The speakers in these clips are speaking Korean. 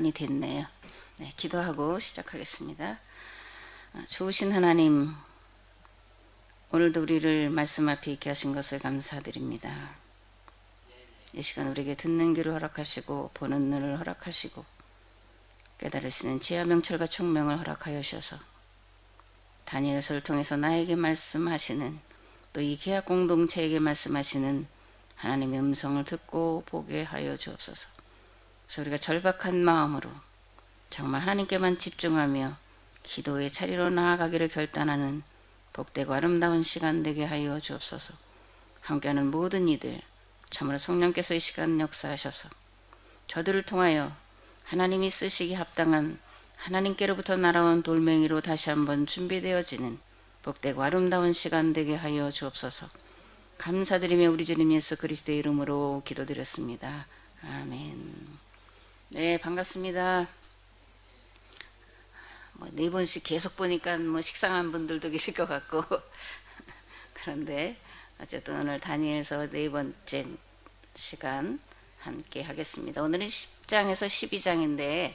시간이 됐네요. 네, 기도하고 시작하겠습니다. 좋으신 하나님, 오늘도 우리를 말씀 앞에 있게 하신 것을 감사드립니다. 이 시간 우리에게 듣는 귀를 허락하시고 보는 눈을 허락하시고 깨달을 수 있는 지혜와 명철과 총명을 허락하여 주셔서 다니엘서를 통해서 나에게 말씀하시는, 또 이 계약 공동체에게 말씀하시는 하나님의 음성을 듣고 보게 하여 주옵소서. 그래서 우리가 절박한 마음으로 정말 하나님께만 집중하며 기도의 자리로 나아가기를 결단하는 복되고 아름다운 시간 되게 하여 주옵소서. 함께하는 모든 이들 참으로 성령께서 이 시간 역사하셔서 저들을 통하여 하나님이 쓰시기 합당한 하나님께로부터 날아온 돌멩이로 다시 한번 준비되어지는 복되고 아름다운 시간 되게 하여 주옵소서. 감사드리며 우리 주님 예수 그리스도의 이름으로 기도드렸습니다. 아멘. 네, 반갑습니다. 네 번씩 계속 보니까 식상한 분들도 계실 것 같고 그런데 어쨌든 오늘 다니엘서 네 번째 시간 함께 하겠습니다. 오늘은 10장에서 12장인데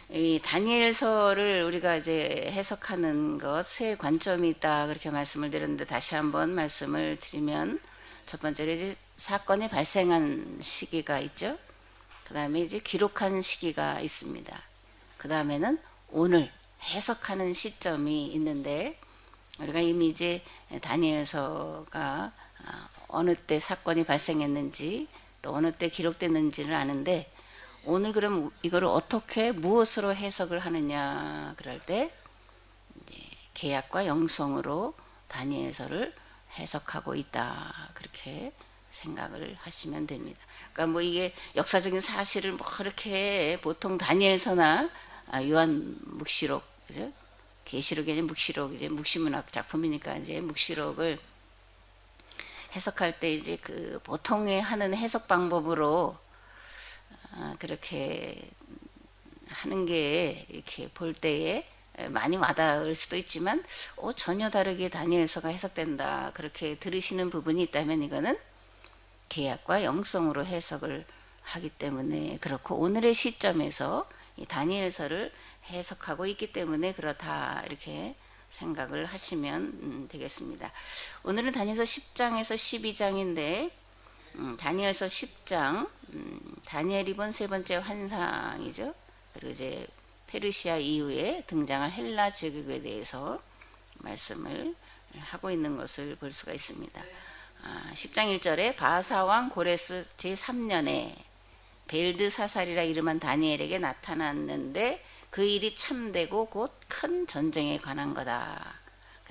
이 다니엘서를 우리가 이제 해석하는 것 세 관점이 있다 그렇게 말씀을 드렸는데, 다시 한번 말씀을 드리면 첫 번째로 이제 사건이 발생한 시기가 있죠. 그 다음에 이제 기록한 시기가 있습니다. 그 다음에는 오늘 해석하는 시점이 있는데, 우리가 이미 이제 다니엘서가 어느 때 사건이 발생했는지 또 어느 때 기록됐는지를 아는데, 오늘 그럼 이거를 어떻게 무엇으로 해석을 하느냐 그럴 때 계약과 영성으로 다니엘서를 해석하고 있다 그렇게 생각을 하시면 됩니다. 그러니까 이게 역사적인 사실을 이렇게 보통 다니엘서나 요한묵시록, 그죠? 계시록이 아니라 묵시록, 이제 묵시문학 작품이니까 이제 묵시록을 해석할 때 이제 그 보통의 하는 해석 방법으로 그렇게 하는 게 이렇게 볼 때에 많이 와닿을 수도 있지만 전혀 다르게 다니엘서가 해석된다 그렇게 들으시는 부분이 있다면, 이거는 계약과 영성으로 해석을 하기 때문에 그렇고, 오늘의 시점에서 이 다니엘서를 해석하고 있기 때문에 그렇다 이렇게 생각을 하시면 되겠습니다. 오늘은 다니엘서 10장에서 12장인데 다니엘서 10장 다니엘이 본 세 번째 환상이죠. 그리고 이제 페르시아 이후에 등장할 헬라 제국에 대해서 말씀을 하고 있는 것을 볼 수가 있습니다. 10장 1절에 바사왕 고레스 제3년에 벨드사살이라 이름한 다니엘에게 나타났는데 그 일이 참되고 곧 큰 전쟁에 관한 거다.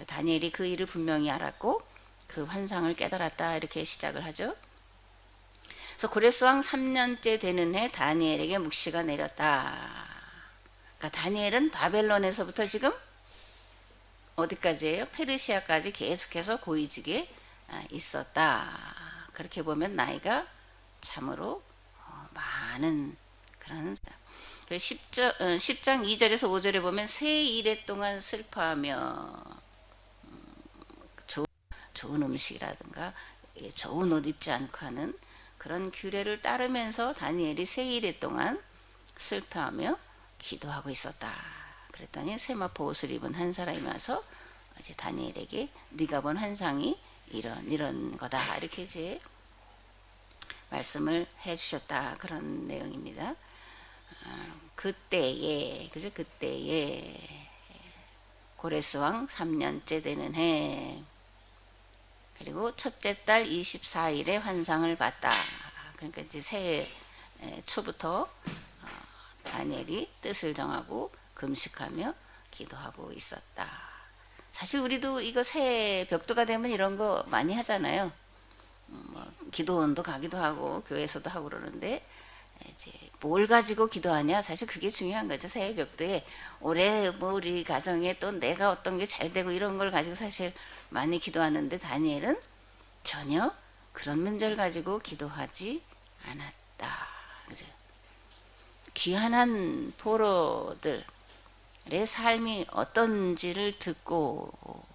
다니엘이 그 일을 분명히 알았고 그 환상을 깨달았다 이렇게 시작을 하죠. 그래서 고레스 왕 3년째 되는 해 다니엘에게 묵시가 내렸다. 그러니까 다니엘은 바벨론에서부터 지금 어디까지예요? 페르시아까지 계속해서 고위직에 있었다. 그렇게 보면 나이가 참으로 많은 그런 10장 2절에서 5절에 보면 새 이래 동안 슬퍼하며 좋은 음식이라든가 좋은 옷 입지 않고 하는 그런 규례를 따르면서 다니엘이 새 이래 동안 슬퍼하며 기도하고 있었다. 그랬더니 세마포 옷을 입은 한 사람이 와서 이제 다니엘에게 네가 본 환상이 이런 거다 이렇게 이제 말씀을 해주셨다 그런 내용입니다. 그때에 고레스 왕 3년째 되는 해, 그리고 첫째 달 24일에 환상을 봤다. 그러니까 이제 새해 초부터 다니엘이 뜻을 정하고 금식하며 기도하고 있었다. 사실 우리도 이거 새해 벽두가 되면 이런 거 많이 하잖아요. 기도원도 가기도 하고 교회에서도 하고 그러는데, 이제 뭘 가지고 기도하냐, 사실 그게 중요한 거죠. 새해 벽두에 올해 우리 가정에 또 내가 어떤 게 잘 되고 이런 걸 가지고 사실 많이 기도하는데, 다니엘은 전혀 그런 문제를 가지고 기도하지 않았다. 그죠? 귀환한 포로들의 삶이 어떤지를 듣고,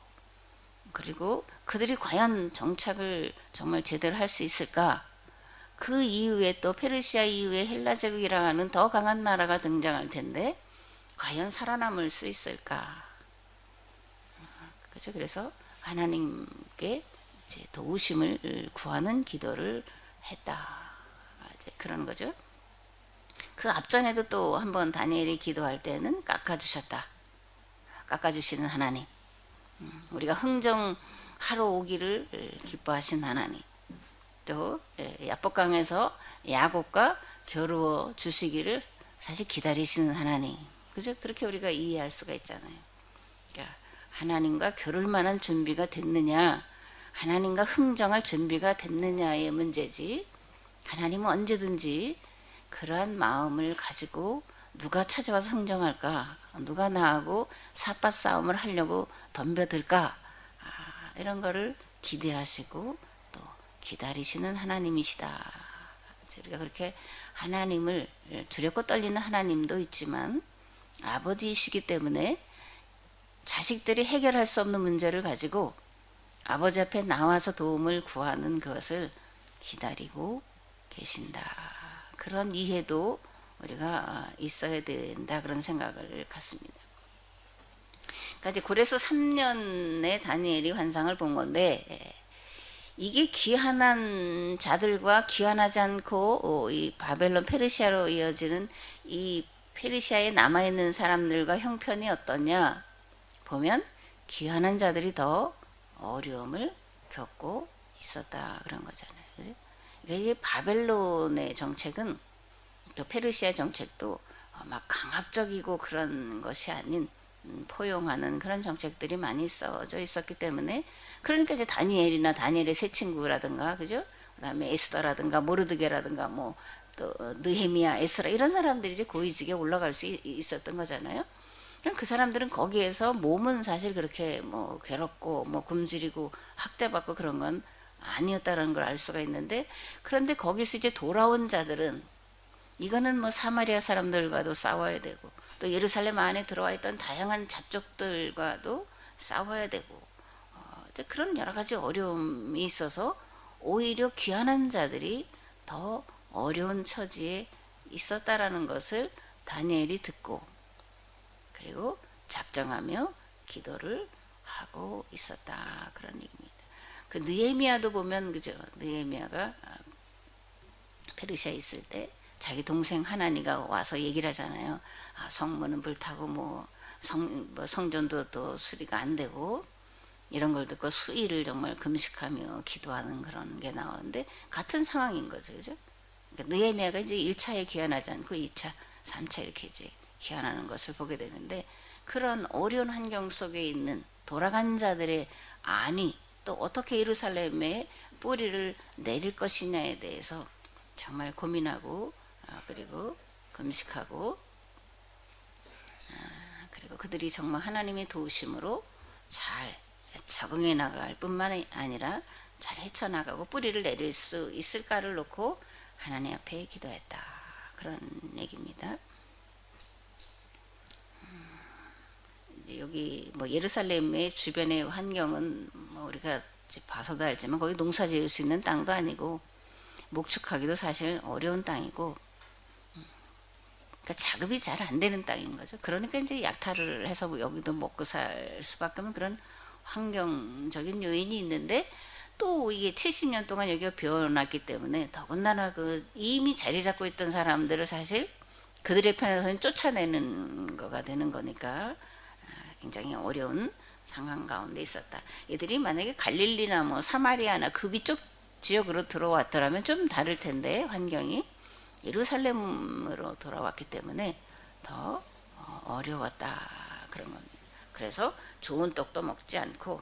그리고 그들이 과연 정착을 정말 제대로 할 수 있을까, 그 이후에 또 페르시아 이후에 헬라 제국이라는 더 강한 나라가 등장할 텐데 과연 살아남을 수 있을까? 그렇죠. 그래서 하나님께 이제 도우심을 구하는 기도를 했다. 이제 그런 거죠. 그 앞전에도 또 한번 다니엘이 기도할 때는 깎아주셨다. 깎아주시는 하나님. 우리가 흥정하러 오기를 기뻐하신 하나님. 또 야복강에서 야곱과 겨루어 주시기를 사실 기다리시는 하나님. 그죠? 그렇게 우리가 이해할 수가 있잖아요. 그러니까 하나님과 겨룰 만한 준비가 됐느냐, 하나님과 흥정할 준비가 됐느냐의 문제지, 하나님은 언제든지 그러한 마음을 가지고 누가 찾아와서 흥정할까, 누가 나하고 삿밭 싸움을 하려고 덤벼들까, 이런 거를 기대하시고 또 기다리시는 하나님이시다. 우리가 그렇게 하나님을 두렵고 떨리는 하나님도 있지만 아버지이시기 때문에 자식들이 해결할 수 없는 문제를 가지고 아버지 앞에 나와서 도움을 구하는 것을 기다리고 계신다. 그런 이해도 우리가 있어야 된다. 그런 생각을 갖습니다. 그러니까 이제 고레스 3년에 다니엘이 환상을 본 건데, 이게 귀환한 자들과 귀환하지 않고 이 바벨론 페르시아로 이어지는 이 페르시아에 남아있는 사람들과 형편이 어떠냐 보면 귀환한 자들이 더 어려움을 겪고 있었다 그런 거잖아요. 그죠? 그러니까 이 바벨론의 정책은 또 페르시아 정책도 막 강압적이고 그런 것이 아닌 포용하는 그런 정책들이 많이 써져 있었기 때문에, 그러니까 이제 다니엘이나 다니엘의 세 친구라든가, 그죠? 그다음에 에스더라든가 모르드게라든가 뭐 또 느헤미야, 에스라 이런 사람들이 이제 고위직에 올라갈 수 있었던 거잖아요. 그럼 그 사람들은 거기에서 몸은 사실 그렇게 뭐 괴롭고 뭐 굶주리고 학대받고 그런 건 아니었다는 걸 알 수가 있는데, 그런데 거기서 이제 돌아온 자들은 이거는 뭐 사마리아 사람들과도 싸워야 되고 또 예루살렘 안에 들어와 있던 다양한 잡족들과도 싸워야 되고 그런 여러 가지 어려움이 있어서 오히려 귀환한 자들이 더 어려운 처지에 있었다라는 것을 다니엘이 듣고 그리고 작정하며 기도를 하고 있었다 그런 얘기입니다. 그 느헤미야도 보면 그죠? 느헤미야가 페르시아에 있을 때 자기 동생 하나니가 와서 얘기를 하잖아요. 성문은 불타고 뭐 성전도 또 수리가 안 되고 이런 걸 듣고 수일을 정말 금식하며 기도하는 그런 게 나오는데 같은 상황인 거죠. 그죠? 그러니까 느헤미야가 이제 1차에 귀환하지 않고 2차, 3차 이렇게 이제 귀환하는 것을 보게 되는데, 그런 어려운 환경 속에 있는 돌아간 자들의 안위, 또 어떻게 예루살렘에 뿌리를 내릴 것이냐에 대해서 정말 고민하고 그리고 금식하고 그리고 그들이 정말 하나님의 도우심으로 잘 적응해 나갈 뿐만 아니라 잘 헤쳐나가고 뿌리를 내릴 수 있을까를 놓고 하나님 앞에 기도했다 그런 얘기입니다. 여기 뭐 예루살렘의 주변의 환경은 뭐 우리가 봐서도 알지만 거기 농사 지을 수 있는 땅도 아니고 목축하기도 사실 어려운 땅이고, 그러니까 자급이 잘 안 되는 땅인 거죠. 그러니까 이제 약탈을 해서 뭐 여기도 먹고 살 수밖에 없는 그런 환경적인 요인이 있는데, 또 이게 70년 동안 여기가 비워놨기 때문에 더군다나 그 이미 자리 잡고 있던 사람들을 사실 그들의 편에서는 쫓아내는 거가 되는 거니까 굉장히 어려운 상황 가운데 있었다. 이들이 만약에 갈릴리나 뭐 사마리아나 그 위쪽 지역으로 들어왔더라면 좀 다를 텐데 환경이 예루살렘으로 돌아왔기 때문에 더 어려웠다 그런 겁니다. 그래서 좋은 떡도 먹지 않고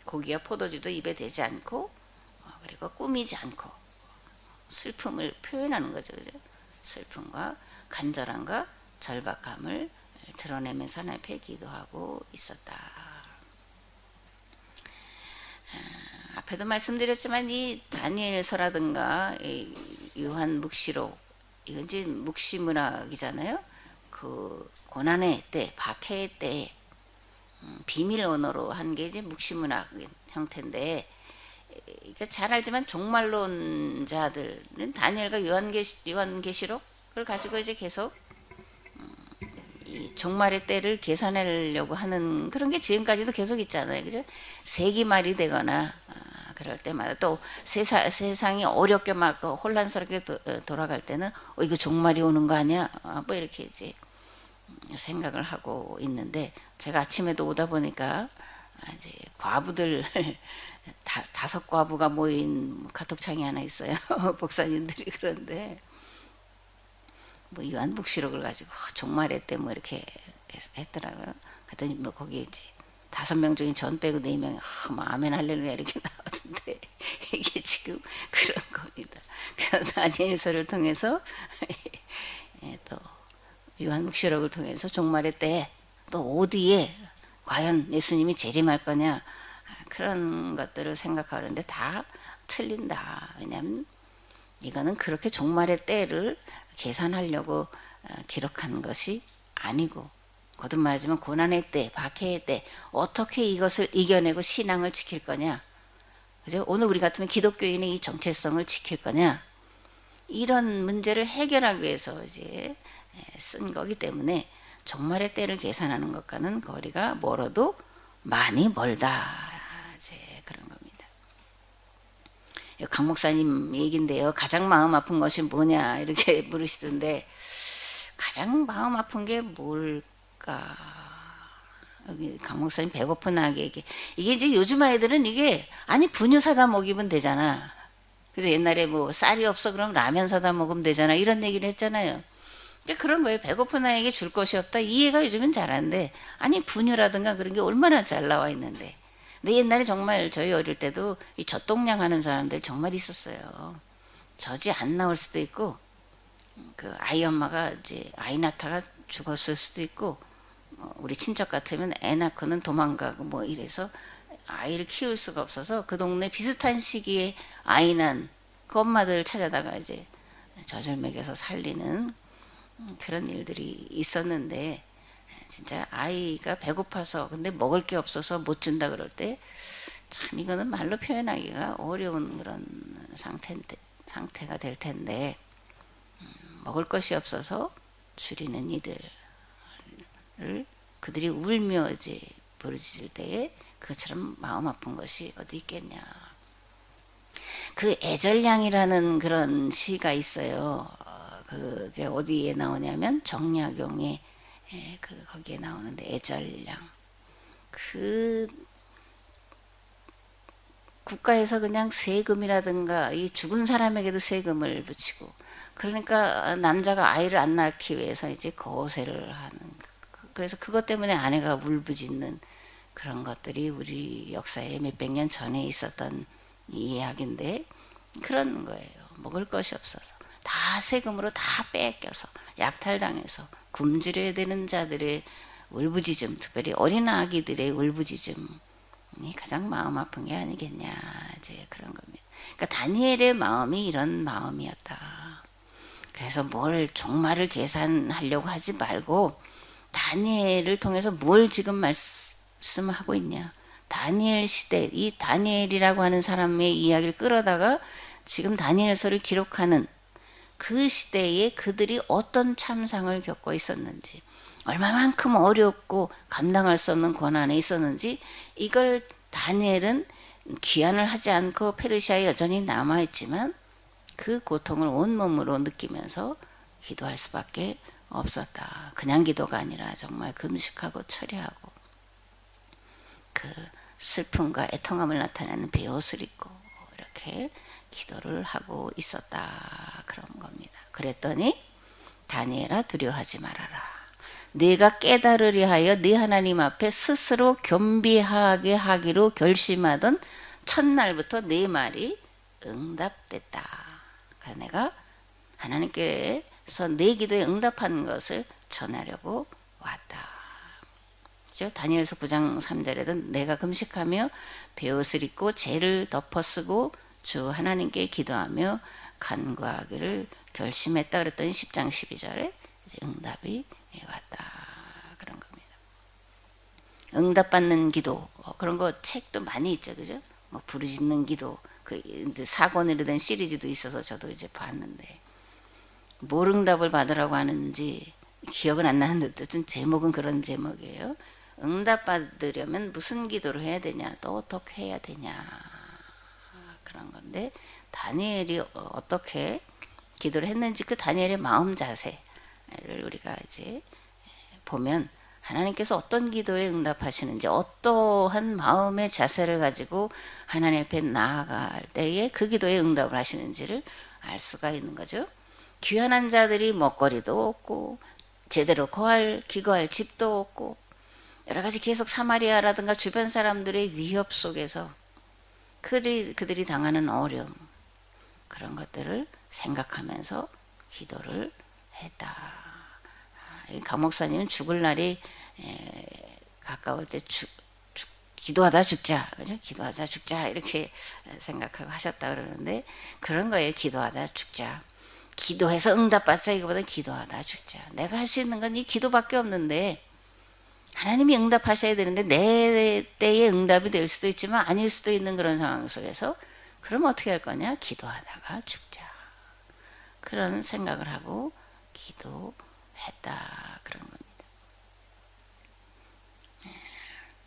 고기와 포도주도 입에 대지 않고 그리고 꾸미지 않고 슬픔을 표현하는 거죠. 그죠? 슬픔과 간절함과 절박함을 드러내면서 하나님 앞에 기도하고 있었다. 앞에도 말씀드렸지만 이 다니엘서라든가 이 요한 묵시록, 이건 이제 묵시 문학이잖아요. 그 고난의 때, 박해의 때 비밀 언어로 한 게 이제 묵시 문학 형태인데, 그러니까 잘 알지만 종말론자들은 다니엘과 요한계시록을 가지고 이제 계속 이 종말의 때를 계산하려고 하는 그런 게 지금까지도 계속 있잖아요. 그죠? 세기 말이 되거나 그럴 때마다 또 세상이 어렵게 막 혼란스럽게 돌아갈 때는 이거 종말이 오는 거 아니야? 뭐 이렇게 이제 생각을 하고 있는데 제가 아침에도 오다 보니까 이제 과부들 다섯 과부가 모인 카톡창이 하나 있어요. 목사님들이 그런데 뭐 요한복시록을 가지고 종말의 때 뭐 이렇게 했더라고요. 그랬더니 뭐 거기 이제 5명 중에 전 빼고 4명이 뭐 아멘 할렐루야 이렇게 나오던데 이게 지금 그런 겁니다. 다니엘서를 통해서 또 요한복시록을 통해서 종말의 때 또 어디에 과연 예수님이 재림할 거냐 그런 것들을 생각하는데 다 틀린다. 왜냐하면 이거는 그렇게 종말의 때를 계산하려고 기록한 것이 아니고 거듭 말하지만 고난의 때, 박해의 때 어떻게 이것을 이겨내고 신앙을 지킬 거냐. 그죠? 오늘 우리 같으면 기독교인의 이 정체성을 지킬 거냐. 이런 문제를 해결하기 위해서 이제 쓴 거기 때문에 종말의 때를 계산하는 것과는 거리가 멀어도 많이 멀다. 이제 그런 겁니다. 강 목사님 얘긴데요. 가장 마음 아픈 것이 뭐냐 이렇게 물으시던데 가장 마음 아픈 게 뭘까? 여기 강 목사님 배고픈 아기에게 이게 이제 요즘 아이들은 이게 아니 분유 사다 먹이면 되잖아. 그래서 옛날에 뭐 쌀이 없어 그럼 라면 사다 먹으면 되잖아 이런 얘기를 했잖아요. 그런 거예요. 배고픈 아이에게 줄 것이 없다. 이해가 요즘은 잘하는데 아니 분유라든가 그런 게 얼마나 잘 나와 있는데. 근데 옛날에 정말 저희 어릴 때도 이 젖동량 하는 사람들 정말 있었어요. 젖이 안 나올 수도 있고 그 아이 엄마가 이제 아이 낳다가 죽었을 수도 있고 우리 친척 같으면 애 낳고는 도망가고 뭐 이래서 아이를 키울 수가 없어서 그 동네 비슷한 시기에 아이 난 그 엄마들 찾아다가 이제 젖을 먹여서 살리는 그런 일들이 있었는데 진짜 아이가 배고파서 근데 먹을 게 없어서 못 준다 그럴 때 참 이거는 말로 표현하기가 어려운 그런 상태가 될 텐데 먹을 것이 없어서 줄이는 이들을 그들이 울며 이제 부르짖을 때에 그처럼 마음 아픈 것이 어디 있겠냐. 그 애절량이라는 그런 시가 있어요. 그게 어디에 나오냐면 정약용의 거기에 나오는데 애절량. 그 국가에서 그냥 세금이라든가 이 죽은 사람에게도 세금을 붙이고 그러니까 남자가 아이를 안 낳기 위해서 이제 거세를 하는 그래서 그것 때문에 아내가 울부짖는 그런 것들이 우리 역사에 몇백 년 전에 있었던 이야기인데 그런 거예요. 먹을 것이 없어서 다 세금으로 다 뺏겨서 약탈당해서 굶주려야 되는 자들의 울부짖음, 특별히 어린 아기들의 울부짖음이 가장 마음 아픈 게 아니겠냐 이제 그런 겁니다. 그러니까 다니엘의 마음이 이런 마음이었다. 그래서 뭘 종말을 계산하려고 하지 말고 다니엘을 통해서 뭘 지금 말씀하고 있냐. 다니엘 시대, 이 다니엘이라고 하는 사람의 이야기를 끌어다가 지금 다니엘서를 기록하는 그 시대에 그들이 어떤 참상을 겪고 있었는지 얼마만큼 어렵고 감당할 수 없는 고난에 있었는지 이걸 다니엘은 귀환을 하지 않고 페르시아에 여전히 남아있지만 그 고통을 온몸으로 느끼면서 기도할 수밖에 없었다. 그냥 기도가 아니라 정말 금식하고 철회하고 그 슬픔과 애통함을 나타내는 베옷을 입고 이렇게 기도를 하고 있었다. 그런 겁니다. 그랬더니 다니엘아 두려워하지 말아라. 네가 깨달으려 하여 네 하나님 앞에 스스로 겸비하게 하기로 결심하던 첫날부터 네 말이 응답됐다. 그러니까 내가 하나님께서 내 기도에 응답하는 것을 전하려고 왔다. 다니엘서 9장 3절에도 내가 금식하며 베옷을 입고 죄를 덮어쓰고 주 하나님께 기도하며 간구하기를 결심했다 그랬더니 10장 12절에 이제 응답이 왔다 그런 겁니다. 응답받는 기도 그런 거 책도 많이 있죠, 그죠? 뭐 부르짖는 기도, 그 사권으로 된 시리즈도 있어서 저도 이제 봤는데 뭘 응답을 받으라고 하는지 기억은 안 나는데 어쨌든 제목은 그런 제목이에요. 응답 받으려면 무슨 기도를 해야 되냐, 또 어떻게 해야 되냐, 그런 건데 다니엘이 어떻게 기도를 했는지 그 다니엘의 마음 자세를 우리가 이제 보면 하나님께서 어떤 기도에 응답하시는지, 어떠한 마음의 자세를 가지고 하나님 앞에 나아갈 때에 그 기도에 응답을 하시는지를 알 수가 있는 거죠. 귀환한 자들이 먹거리도 없고 제대로 기거할 집도 없고 여러 가지 계속 사마리아라든가 주변 사람들의 위협 속에서 그들이 당하는 어려움, 그런 것들을 생각하면서 기도를 했다. 강 목사님은 죽을 날이 가까울 때 기도하다 죽자, 그죠? 기도하다 죽자 이렇게 생각하고 하셨다 그러는데 그런 거예요. 기도하다 죽자. 기도해서 응답받자 이거보다 기도하다 죽자. 내가 할 수 있는 건 이 기도밖에 없는데 하나님이 응답하셔야 되는데 내 때에 응답이 될 수도 있지만 아닐 수도 있는 그런 상황 속에서 그럼 어떻게 할 거냐? 기도하다가 죽자. 그런 생각을 하고 기도했다 그런 겁니다.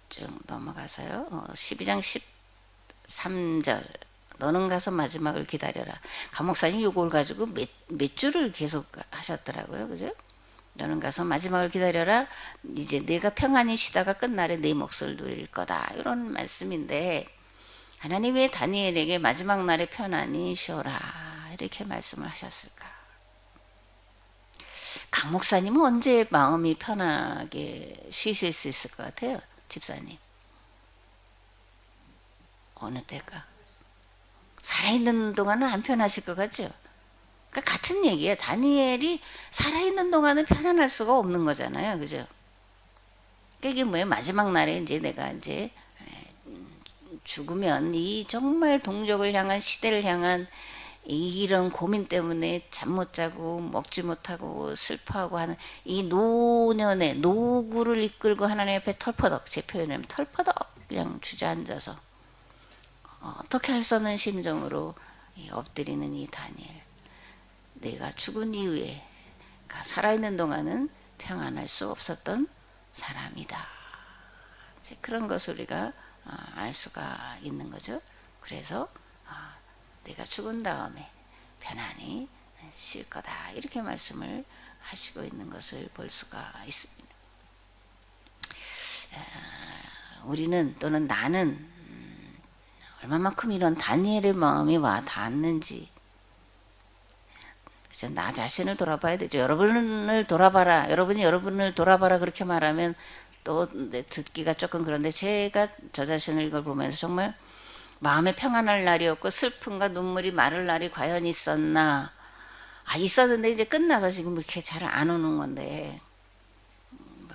쭉 넘어가서요. 12장 13절 너는 가서 마지막을 기다려라. 강 목사님 요걸 가지고 몇 줄을 계속 하셨더라고요. 그죠? 너는 가서 마지막을 기다려라. 이제 내가 평안히 쉬다가 끝날에 내 몫을 누릴 거다. 이런 말씀인데 하나님이 왜 다니엘에게 마지막 날에 편안히 쉬어라 이렇게 말씀을 하셨을까? 강 목사님은 언제 마음이 편하게 쉬실 수 있을 것 같아요? 집사님. 어느 때가? 살아있는 동안은 안 편하실 것 같죠? 그러니까 같은 얘기예요. 다니엘이 살아있는 동안은 편안할 수가 없는 거잖아요. 그죠? 그러니까 이게 뭐예요? 마지막 날에 이제 내가 이제 죽으면 이 정말 동족을 향한 시대를 향한 이런 고민 때문에 잠 못 자고 먹지 못하고 슬퍼하고 하는 이 노년의 노구를 이끌고 하나님 앞에 털퍼덕, 제 표현하면 털퍼덕 그냥 주저앉아서 어떻게 할 수 없는 심정으로 엎드리는 이 다니엘. 내가 죽은 이후에 살아있는 동안은 평안할 수 없었던 사람이다. 그런 것을 우리가 알 수가 있는 거죠. 그래서 내가 죽은 다음에 편안히 쉴 거다 이렇게 말씀을 하시고 있는 것을 볼 수가 있습니다. 우리는 또는 나는 얼마만큼 이런 다니엘의 마음이 와 닿았는지 나 자신을 돌아봐야 되죠. 여러분을 돌아봐라. 여러분이 여러분을 돌아봐라 그렇게 말하면 또 듣기가 조금 그런데 제가 저 자신을 이걸 보면서 정말 마음에 평안할 날이 없고 슬픔과 눈물이 마를 날이 과연 있었나? 있었는데 이제 끝나서 지금 이렇게 잘 안 오는 건데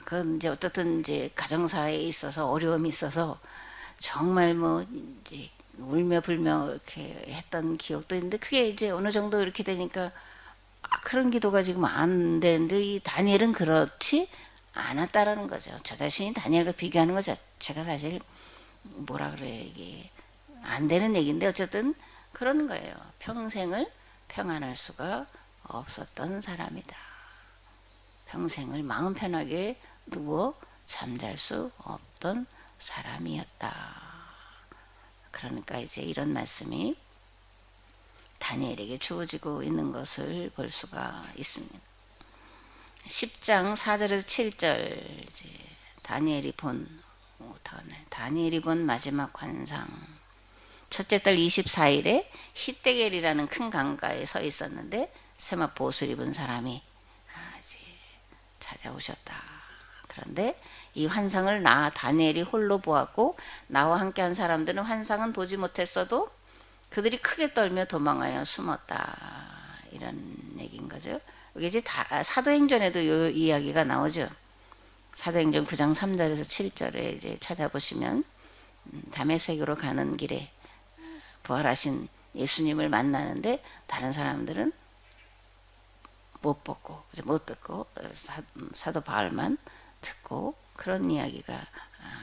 그건 이제 어떻든 이제 가정사에 있어서 어려움이 있어서 정말 뭐 이제 울며 불며 이렇게 했던 기억도 있는데 그게 이제 어느 정도 이렇게 되니까 그런 기도가 지금 안 되는데 이 다니엘은 그렇지 않았다라는 거죠. 저 자신이 다니엘과 비교하는 것 자체가 사실 뭐라 그래 이게 안 되는 얘기인데 어쨌든 그런 거예요. 평생을 평안할 수가 없었던 사람이다. 평생을 마음 편하게 누워 잠잘 수 없던 사람이었다. 그러니까 이제 이런 말씀이 다니엘에게 주어지고 있는 것을 볼 수가 있습니다. 10장 4절에서 7절 이제 다니엘이 본 마지막 환상. 첫째 달 24일에 히데겔이라는 큰 강가에 서 있었는데 세마포 옷을 입은 사람이 이제 찾아오셨다. 그런데 이 환상을 다니엘이 홀로 보았고 나와 함께한 사람들은 환상은 보지 못했어도 그들이 크게 떨며 도망하여 숨었다. 이런 얘기인 거죠. 이게 이제 사도행전에도 이 이야기가 나오죠. 사도행전 9장 3절에서 7절에 이제 찾아보시면 다메섹으로 가는 길에 부활하신 예수님을 만나는데 다른 사람들은 못 듣고 사도 바울만 듣고 그런 이야기가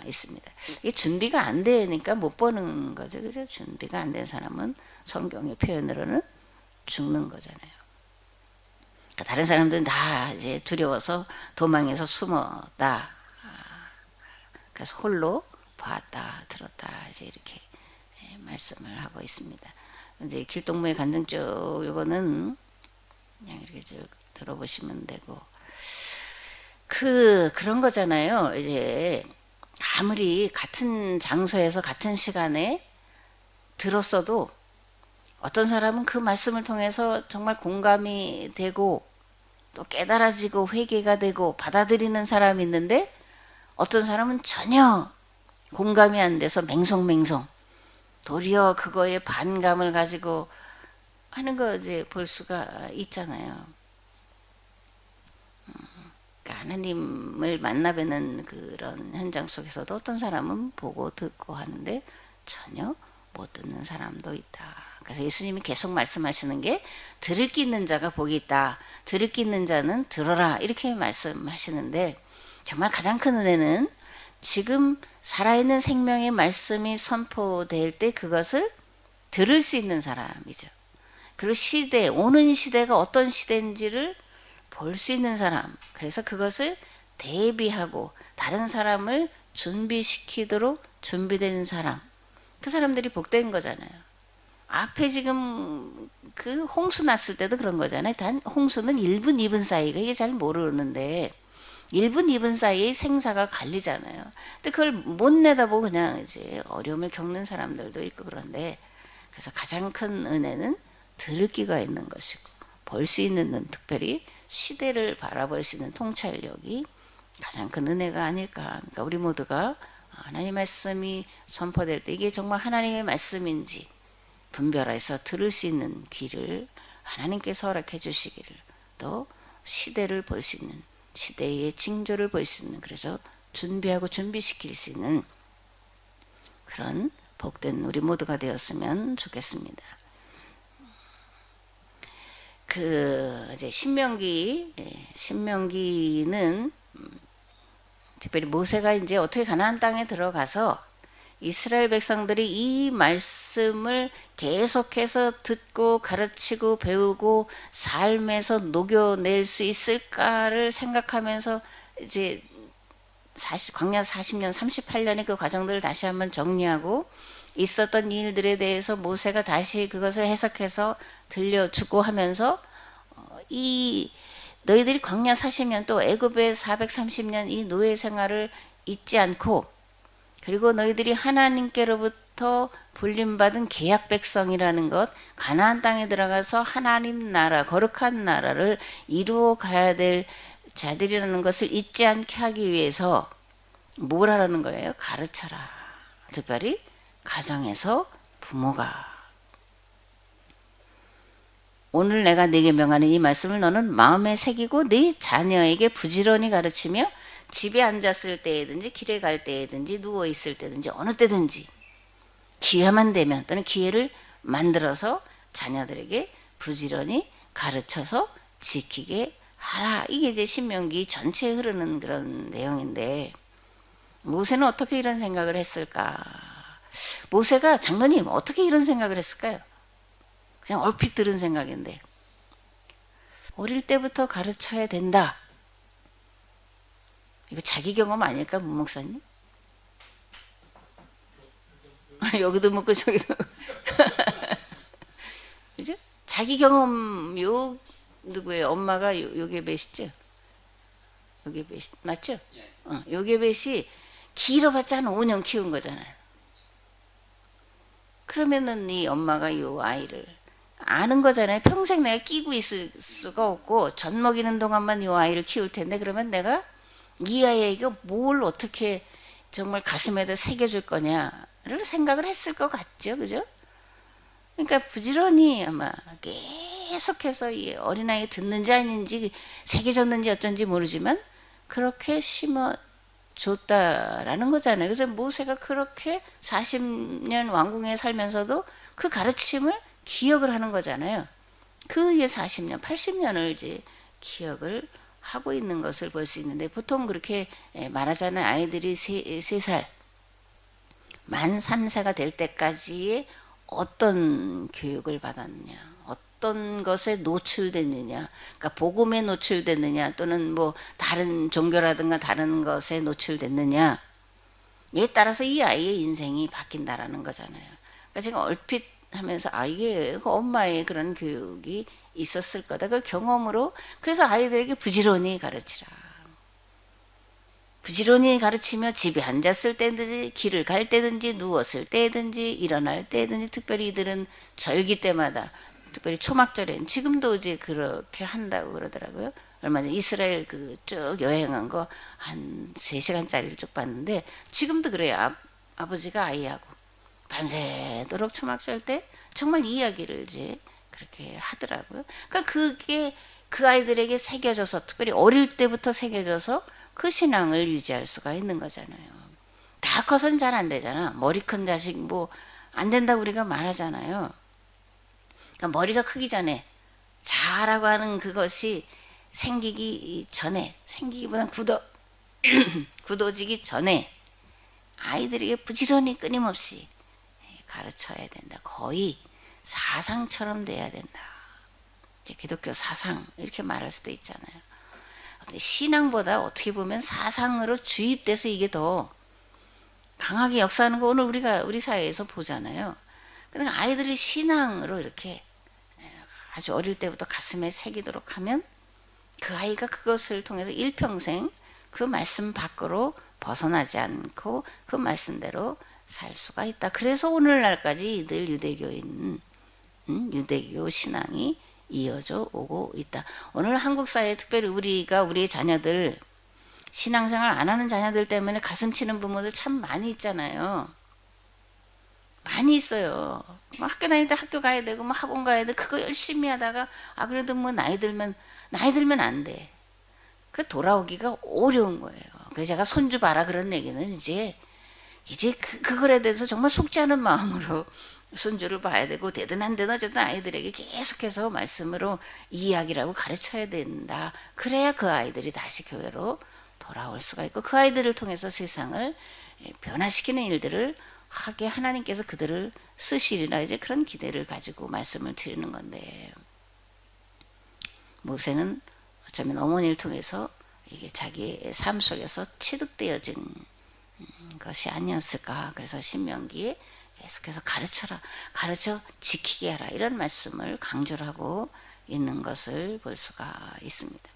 있습니다. 이게 준비가 안 되니까 못 보는 거죠. 그죠? 준비가 안 된 사람은 성경의 표현으로는 죽는 거잖아요. 그러니까 다른 사람들은 다 이제 두려워서 도망해서 숨었다. 그래서 홀로 봤다, 들었다, 이제 이렇게 말씀을 하고 있습니다. 이제 길동무의 간증 쪽 요거는 그냥 이렇게 쭉 들어보시면 되고, 그런 거잖아요. 이제 아무리 같은 장소에서 같은 시간에 들었어도 어떤 사람은 그 말씀을 통해서 정말 공감이 되고 또 깨달아지고 회개가 되고 받아들이는 사람이 있는데, 어떤 사람은 전혀 공감이 안 돼서 맹성맹성 도리어 그거에 반감을 가지고 하는 거 이제 볼 수가 있잖아요. 그러니까 하나님을 만나뵈는 그런 현장 속에서도 어떤 사람은 보고 듣고 하는데 전혀 못 듣는 사람도 있다. 그래서 예수님이 계속 말씀하시는 게 들을 기 있는 자가 복이 있다. 들을 기 있는 자는 들어라. 이렇게 말씀하시는데, 정말 가장 큰 은혜는 지금 살아있는 생명의 말씀이 선포될 때 그것을 들을 수 있는 사람이죠. 그리고 시대, 오는 시대가 어떤 시대인지를 볼 수 있는 사람. 그래서 그것을 대비하고 다른 사람을 준비시키도록 준비된 사람. 그 사람들이 복된 거잖아요. 앞에 지금 그 홍수 났을 때도 그런 거잖아요. 단 홍수는 1분, 2분 사이가 이게 잘 모르는데 1분, 2분 사이에 생사가 갈리잖아요. 근데 그걸 못 내다보고 그냥 이제 어려움을 겪는 사람들도 있고 그런데, 그래서 가장 큰 은혜는 들을 기가 있는 것이고 볼 수 있는 눈, 특별히 시대를 바라볼 수 있는 통찰력이 가장 큰 은혜가 아닐까. 그러니까 우리 모두가 하나님의 말씀이 선포될 때 이게 정말 하나님의 말씀인지 분별해서 들을 수 있는 귀를 하나님께서 허락해 주시기를, 또 시대를 볼 수 있는, 시대의 징조를 볼 수 있는, 그래서 준비하고 준비시킬 수 있는 그런 복된 우리 모두가 되었으면 좋겠습니다. 이제 신명기는 특별히 모세가 이제 어떻게 가나안 땅에 들어가서 이스라엘 백성들이 이 말씀을 계속해서 듣고 가르치고 배우고 삶에서 녹여낼 수 있을까를 생각하면서 이제 광야 40년, 38년의 그 과정들을 다시 한번 정리하고 있었던 일들에 대해서 모세가 다시 그것을 해석해서 들려주고 하면서 너희들이 광야 40년 또 애굽의 430년 이 노예 생활을 잊지 않고, 그리고 너희들이 하나님께로부터 불림받은 계약 백성이라는 것, 가나안 땅에 들어가서 하나님 나라, 거룩한 나라를 이루어 가야 될 자들이라는 것을 잊지 않게 하기 위해서 뭘 하라는 거예요? 가르쳐라. 특별히 가정에서 부모가. 오늘 내가 네게 명하는 이 말씀을 너는 마음에 새기고 네 자녀에게 부지런히 가르치며 집에 앉았을 때든지 길에 갈 때든지 누워 있을 때든지 어느 때든지 기회만 되면 또는 기회를 만들어서 자녀들에게 부지런히 가르쳐서 지키게 하라. 이게 이제 신명기 전체에 흐르는 그런 내용인데, 모세는 어떻게 이런 생각을 했을까? 모세가 장로님 어떻게 이런 생각을 했을까요? 그냥 얼핏 들은 생각인데, 어릴 때부터 가르쳐야 된다. 이거 자기 경험 아닐까, 문 목사님? 여기도 묻고 저기도 그죠? 자기 경험. 누구예요? 엄마가 요게벳이죠? 요게벳 맞죠? 요게벳이 길어봤자 한 5년 키운 거잖아요. 그러면은 이 엄마가 요 아이를 아는 거잖아요. 평생 내가 끼고 있을 수가 없고 젖 먹이는 동안만 요 아이를 키울 텐데, 그러면 내가 이 아이에게 뭘 어떻게 정말 가슴에다 새겨줄 거냐를 생각을 했을 것 같죠. 그죠? 그러니까 부지런히 아마 계속해서 이 어린아이 듣는지 아닌지 새겨졌는지 어쩐지 모르지만 그렇게 심어줬다라는 거잖아요. 그래서 모세가 그렇게 40년 왕궁에 살면서도 그 가르침을 기억을 하는 거잖아요. 그 후에 40년, 80년을 이제 기억을 하고 있는 것을 볼 수 있는데 보통 그렇게 말하자면 아이들이 3살 만 3세가 될 때까지의 어떤 교육을 받았느냐, 어떤 것에 노출됐느냐, 그러니까 복음에 노출됐느냐, 또는 뭐 다른 종교라든가 다른 것에 노출됐느냐, 에 따라서 이 아이의 인생이 바뀐다라는 거잖아요. 그러니까 제가 얼핏 하면서 이게 엄마의 그런 교육이 있었을 거다. 그 경험으로. 그래서 아이들에게 부지런히 가르치라. 부지런히 가르치며 집에 앉았을 때든지 길을 갈 때든지 누웠을 때든지 일어날 때든지, 특별히 이들은 절기 때마다, 특별히 초막절엔 지금도 이제 그렇게 한다고 그러더라고요. 얼마 전에 이스라엘 그 쭉 여행한 거 한 3시간짜리를 쭉 봤는데 지금도 그래요. 아버지가 아이하고 밤새도록 초막절 때 정말 이야기를 이제 그렇게 하더라고요. 그러니까 그게 그 아이들에게 새겨져서, 특별히 어릴 때부터 새겨져서 그 신앙을 유지할 수가 있는 거잖아요. 다 커서는 잘 안 되잖아. 머리 큰 자식 뭐 안 된다고 우리가 말하잖아요. 그러니까 머리가 크기 전에 자라고 하는 그것이 생기기 전에, 생기기보다는 굳어지기 전에 아이들에게 부지런히 끊임없이 가르쳐야 된다. 거의 사상처럼 돼야 된다. 기독교 사상 이렇게 말할 수도 있잖아요. 신앙보다 어떻게 보면 사상으로 주입돼서 이게 더 강하게 역사하는 거 오늘 우리 사회에서 보잖아요. 그러니까 아이들이 신앙으로 이렇게 아주 어릴 때부터 가슴에 새기도록 하면 그 아이가 그것을 통해서 일평생 그 말씀 밖으로 벗어나지 않고 그 말씀대로 살 수가 있다. 그래서 오늘날까지 이들 유대교 신앙이 이어져 오고 있다. 오늘 한국 사회에 특별히 우리의 자녀들, 신앙생활 안 하는 자녀들 때문에 가슴 치는 부모들 참 많이 있잖아요. 많이 있어요. 뭐 학교 다닐 때 학교 가야 되고 뭐 학원 가야 돼. 그거 열심히 하다가 그래도 뭐 나이 들면 안 돼. 그 돌아오기가 어려운 거예요. 그래서 제가 손주 봐라 그런 얘기는 이제 그거에 대해서 정말 속지 않은 마음으로 손주를 봐야 되고, 되든 안 되든 어쨌든 아이들에게 계속해서 말씀으로 이야기라고 가르쳐야 된다. 그래야 그 아이들이 다시 교회로 돌아올 수가 있고 그 아이들을 통해서 세상을 변화시키는 일들을 하게 하나님께서 그들을 쓰시리라, 이제 그런 기대를 가지고 말씀을 드리는 건데, 모세는 어쩌면 어머니를 통해서 이게 자기의 삶 속에서 취득되어진 것이 아니었을까. 그래서 신명기에 계속해서 가르쳐 지키게 하라, 이런 말씀을 강조를 하고 있는 것을 볼 수가 있습니다.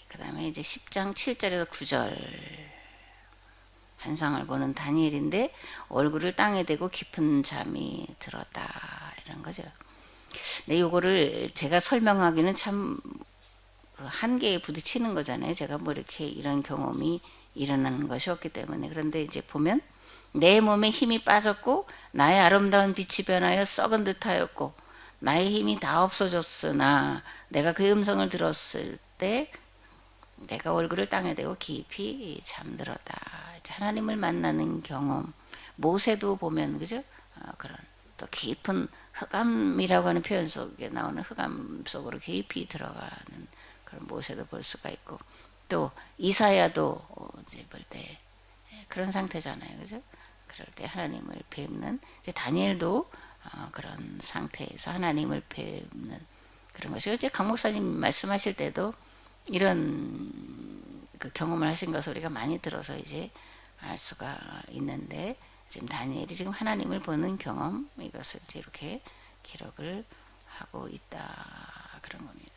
그 다음에 이제 10장 7절에서 9절, 환상을 보는 다니엘인데 얼굴을 땅에 대고 깊은 잠이 들었다, 이런 거죠. 근데 요거를 제가 설명하기는 참 한계에 부딪히는 거잖아요. 제가 뭐 이렇게 이런 경험이 일어나는 것이 없기 때문에. 그런데 이제 보면 내 몸에 힘이 빠졌고 나의 아름다운 빛이 변하여 썩은 듯하였고 나의 힘이 다 없어졌으나 내가 그 음성을 들었을 때 내가 얼굴을 땅에 대고 깊이 잠들었다. 하나님을 만나는 경험. 모세도 보면 그죠? 그런 또 깊은 흑암이라고 하는 표현 속에 나오는 흑암 속으로 깊이 들어가는 그런 모세도 볼 수가 있고, 또 이사야도 이제 볼 때 그런 상태잖아요, 그죠? 그럴 때 하나님을 뵙는, 이제 다니엘도 그런 상태에서 하나님을 뵙는 그런 것이고, 이제 강 목사님 말씀하실 때도 이런 그 경험을 하신 것을 우리가 많이 들어서 이제 알 수가 있는데, 지금 다니엘이 지금 하나님을 보는 경험, 이것을 이제 이렇게 기록을 하고 있다, 그런 겁니다.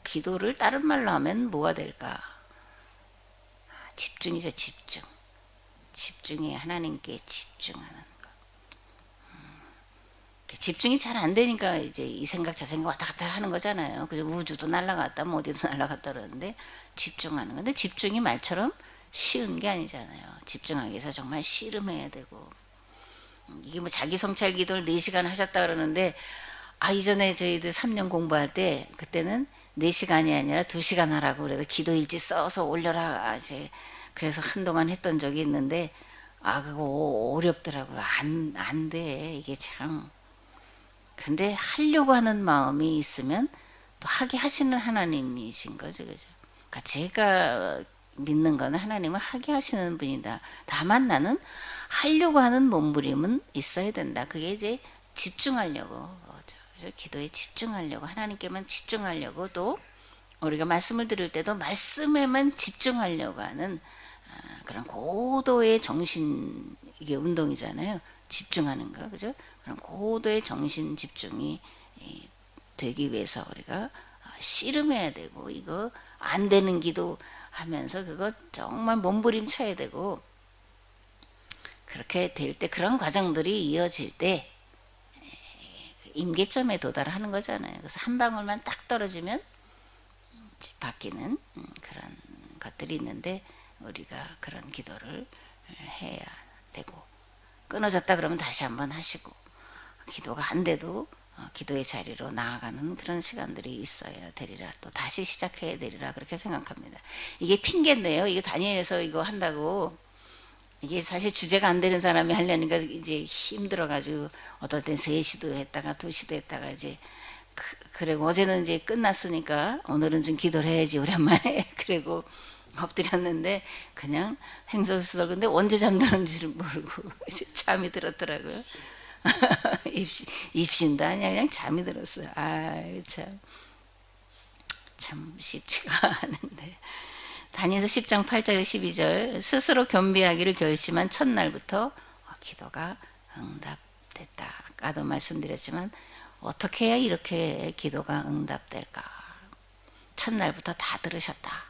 기도를 다른 말로 하면 뭐가 될까? 집중이죠, 집중. 집중이 하나님께 집중하는 것. 집중이 잘 안 되니까 이제 이 생각 저 생각 왔다 갔다 하는 거잖아요. 그죠? 우주도 날아갔다 뭐 어디도 날아갔다 그러는데 집중하는 건데, 집중이 말처럼 쉬운 게 아니잖아요. 집중하기 위해서 정말 씨름해야 되고, 이게 뭐 자기 성찰 기도를 4시간 하셨다 그러는데, 이전에 저희들 3년 공부할 때 그때는 4시간이 아니라 2시간 하라고 그래도 기도 일지 써서 올려라, 이제 그래서 한동안 했던 적이 있는데 그거 어렵더라고요. 안 돼. 이게 참 근데 하려고 하는 마음이 있으면 또 하게 하시는 하나님이신 거죠. 그죠? 그러니까 제가 믿는 거는 하나님은 하게 하시는 분이다. 다만 나는 하려고 하는 몸부림은 있어야 된다. 그게 이제 집중하려고, 그죠? 기도에 집중하려고, 하나님께만 집중하려고, 또 우리가 말씀을 들을 때도 말씀에만 집중하려고 하는 그런 고도의 정신, 이게 운동이잖아요. 집중하는 거, 그죠? 그런 고도의 정신 집중이 되기 위해서 우리가 씨름해야 되고, 이거 안 되는 기도 하면서 그거 정말 몸부림 쳐야 되고, 그렇게 될 때, 그런 과정들이 이어질 때 임계점에 도달하는 거잖아요. 그래서 한 방울만 딱 떨어지면 바뀌는 그런 것들이 있는데, 우리가 그런 기도를 해야 되고, 끊어졌다 그러면 다시 한번 하시고, 기도가 안 돼도 기도의 자리로 나아가는 그런 시간들이 있어야 되리라, 또 다시 시작해야 되리라, 그렇게 생각합니다. 이게 핑계인데요. 이게 다니엘에서 이거 한다고, 이게 사실 주제가 안 되는 사람이 하려니까 이제 힘들어가지고 어떨 땐 3시도 했다가 2시도 했다가 이제 그리고 어제는 이제 끝났으니까 오늘은 좀 기도를 해야지 오랜만에 그리고 엎드렸는데 그냥 행설수설. 근데 언제 잠드는 줄 모르고 잠이 들었더라고요. 입심도 아니야, 그냥 잠이 들었어요. 참 쉽지가 않은데. 다니엘서 10장 8절 12절, 스스로 겸비하기를 결심한 첫날부터 기도가 응답됐다. 아까도 말씀드렸지만 어떻게 해야 이렇게 기도가 응답될까? 첫날부터 다 들으셨다.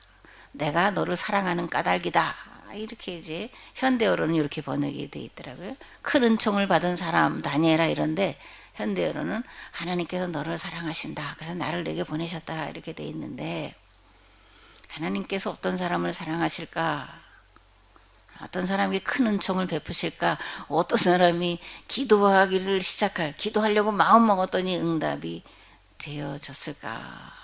내가 너를 사랑하는 까닭이다. 이렇게 이제 현대어로는 이렇게 번역이 돼 있더라고요. 큰 은총을 받은 사람 다니엘아, 이런데 현대어로는 하나님께서 너를 사랑하신다. 그래서 나를 내게 보내셨다. 이렇게 돼 있는데, 하나님께서 어떤 사람을 사랑하실까? 어떤 사람에게 큰 은총을 베푸실까? 어떤 사람이 기도하려고 마음 먹었더니 응답이 되어졌을까?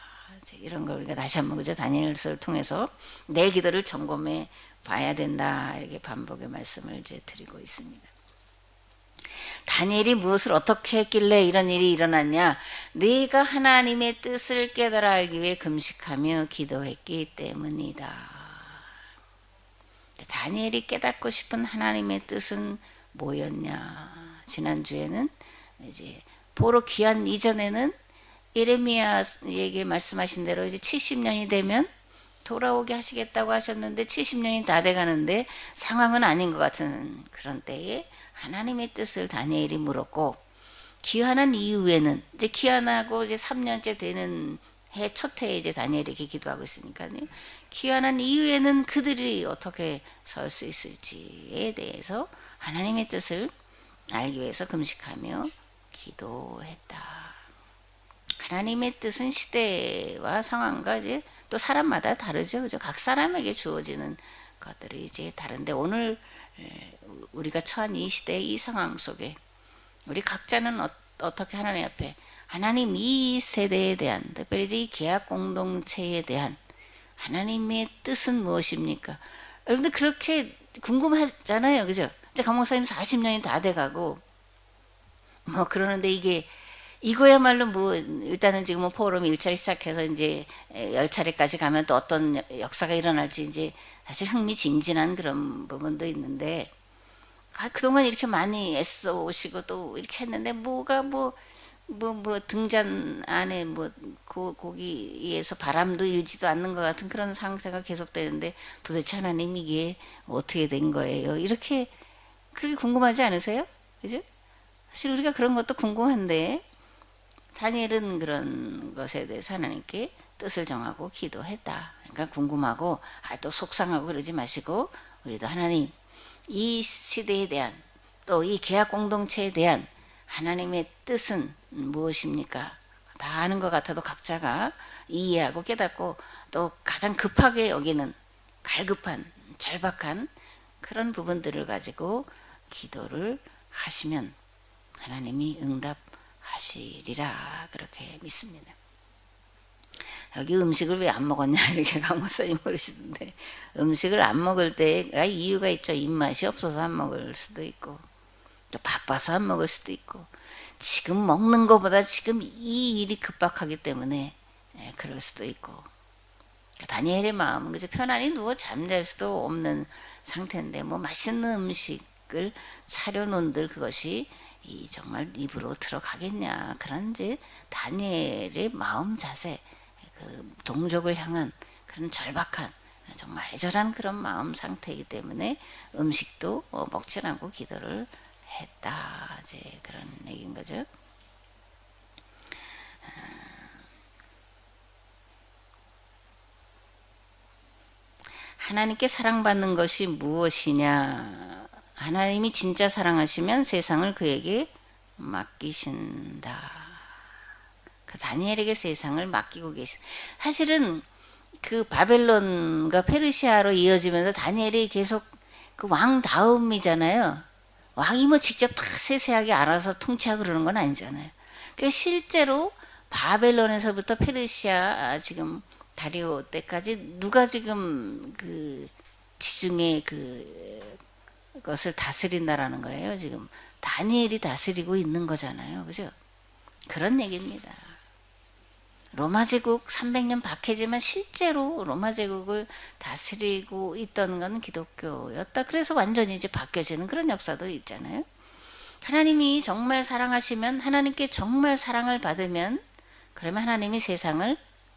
이런 걸 우리가 다시 한번, 그죠? 다니엘서를 통해서 내 기도를 점검해 봐야 된다. 이렇게 반복의 말씀을 이제 드리고 있습니다. 다니엘이 무엇을 어떻게 했길래 이런 일이 일어났냐? 네가 하나님의 뜻을 깨달아 알기 위해 금식하며 기도했기 때문이다. 다니엘이 깨닫고 싶은 하나님의 뜻은 뭐였냐? 지난주에는 이제 보러 귀환 이전에는 예레미야에게 말씀하신 대로 이제 70년이 되면 돌아오게 하시겠다고 하셨는데 70년이 다 돼가는데 상황은 아닌 것 같은 그런 때에 하나님의 뜻을 다니엘이 물었고, 귀환한 이후에는 이제 귀환하고 이제 3년째 되는 해 첫 해에 이제 다니엘에게 기도하고 있으니까요. 귀환한 이후에는 그들이 어떻게 설 수 있을지에 대해서 하나님의 뜻을 알기 위해서 금식하며 기도했다. 하나님의 뜻은 시대와 상황과 이제 또 사람마다 다르죠. 그죠? 각 사람에게 주어지는 것들이 이제 다른데, 오늘 우리가 처한 이 시대, 이 상황 속에 우리 각자는 어떻게 하나님 앞에, 하나님 이 세대에 대한, 특별히 이 계약 공동체에 대한 하나님의 뜻은 무엇입니까? 여러분들 그렇게 궁금하잖아요. 그죠? 이제 감목사님 40년이 다 돼가고 뭐 그러는데, 이거야말로 뭐 일단은 지금 뭐 포럼 1차를 시작해서 이제 10차례까지 가면 또 어떤 역사가 일어날지 이제 사실 흥미진진한 그런 부분도 있는데, 그동안 이렇게 많이 애써 오시고 또 이렇게 했는데 뭐가 뭐 등잔 안에 뭐 거기에서 바람도 일지도 않는 것 같은 그런 상태가 계속되는데, 도대체 하나님 이게 어떻게 된 거예요? 이렇게 그렇게 궁금하지 않으세요? 그죠? 사실 우리가 그런 것도 궁금한데, 다니엘은 그런 것에 대해서 하나님께 뜻을 정하고 기도했다. 그러니까 궁금하고 또 속상하고 그러지 마시고, 우리도 하나님 이 시대에 대한, 또 이 계약 공동체에 대한 하나님의 뜻은 무엇입니까? 다 아는 것 같아도 각자가 이해하고 깨닫고 또 가장 급하게 여기는 갈급한, 절박한 그런 부분들을 가지고 기도를 하시면 하나님이 응답하시리라, 그렇게 믿습니다. 여기 음식을 왜 안 먹었냐 이렇게 강목사님 물으시던데, 음식을 안 먹을 때가 이유가 있죠. 입맛이 없어서 안 먹을 수도 있고, 또 바빠서 안 먹을 수도 있고, 지금 먹는 것보다 지금 이 일이 급박하기 때문에 그럴 수도 있고, 다니엘의 마음은 그저 편안히 누워 잠잘 수도 없는 상태인데 뭐 맛있는 음식을 차려놓은들 그것이 이 정말 입으로 들어가겠냐, 그런 이제 다니엘의 마음 자세, 그 동족을 향한 그런 절박한 정말 애절한 그런 마음 상태이기 때문에 음식도 먹지 않고 기도를 했다, 이제 그런 얘기인 거죠. 하나님께 사랑받는 것이 무엇이냐? 하나님이 진짜 사랑하시면 세상을 그에게 맡기신다. 그 다니엘에게 세상을 맡기고 계신, 사실은 그 바벨론과 페르시아로 이어지면서 다니엘이 계속 그 왕 다음이잖아요. 왕이 뭐 직접 다 세세하게 알아서 통치하고 그러는 건 아니잖아요. 그러니까 실제로 바벨론에서부터 페르시아 지금 다리오 때까지 누가 지금 그 지중해 그것을 다스린다라는 거예요. 지금 다니엘이 다스리고 있는 거잖아요. 그죠? 그런 얘기입니다. 로마 제국 300년 박해지만 실제로 로마 제국을 다스리고 있던 건 기독교였다. 그래서 완전히 이제 바뀌어지는 그런 역사도 있잖아요. 하나님이 정말 사랑하시면, 하나님께 정말 사랑을 받으면, 그러면 하나님이 세상을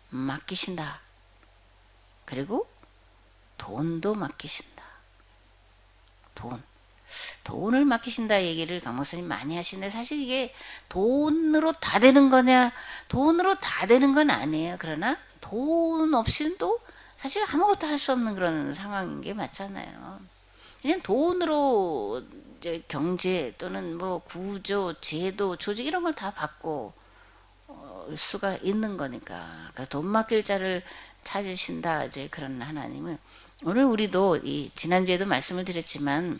맡기신다. 그리고 돈도 맡기신다. 돈을 맡기신다 얘기를 강 목사님 많이 하시는데, 사실 이게 돈으로 다 되는 거냐, 돈으로 다 되는 건 아니에요. 그러나 돈 없이는 또 사실 아무것도 할 수 없는 그런 상황인 게 맞잖아요. 그냥 돈으로 이제 경제 또는 뭐 구조, 제도, 조직 이런 걸 다 바꿔 수가 있는 거니까. 그러니까 돈 맡길 자를 찾으신다, 이제 그런 하나님을. 오늘 우리도 이 지난주에도 말씀을 드렸지만,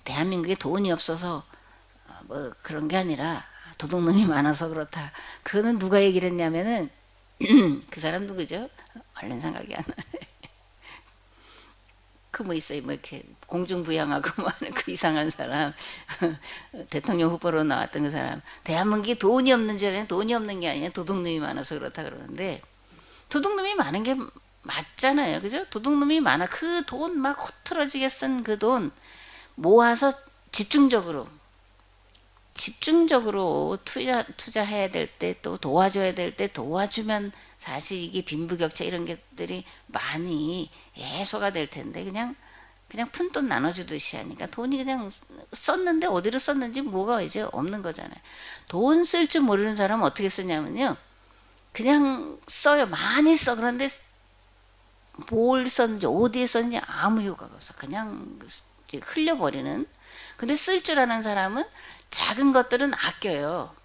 대한민국에 돈이 없어서 뭐 그런 게 아니라 도둑놈이 많아서 그렇다. 그거는 누가 얘기를 했냐면은 그 사람 누구죠? 얼른 생각이 안 나네. 그 뭐 있어요, 뭐 이렇게 공중부양하고 뭐 하는 그 이상한 사람, 대통령 후보로 나왔던 그 사람. 대한민국에 돈이 없는 줄 알았는데 돈이 없는 게 아니라 도둑놈이 많아서 그렇다 그러는데, 도둑놈이 많은 게 맞잖아요. 그죠? 도둑놈이 많아. 그 돈 막 흐트러지게 쓴 그 돈 모아서 집중적으로 투자해야 될 때, 또 도와줘야 될 때 도와주면 사실 이게 빈부격차 이런 것들이 많이 해소가 될 텐데, 그냥 푼돈 나눠주듯이 하니까 돈이 그냥 썼는데 어디로 썼는지 뭐가 이제 없는 거잖아요. 돈 쓸 줄 모르는 사람은 어떻게 쓰냐면요, 그냥 써요. 많이 써. 그런데 뭘 썼는지 어디에 썼는지 아무 효과가 없어. 그냥 흘려버리는. 근데 쓸 줄 아는 사람은 작은 것들은 아껴요.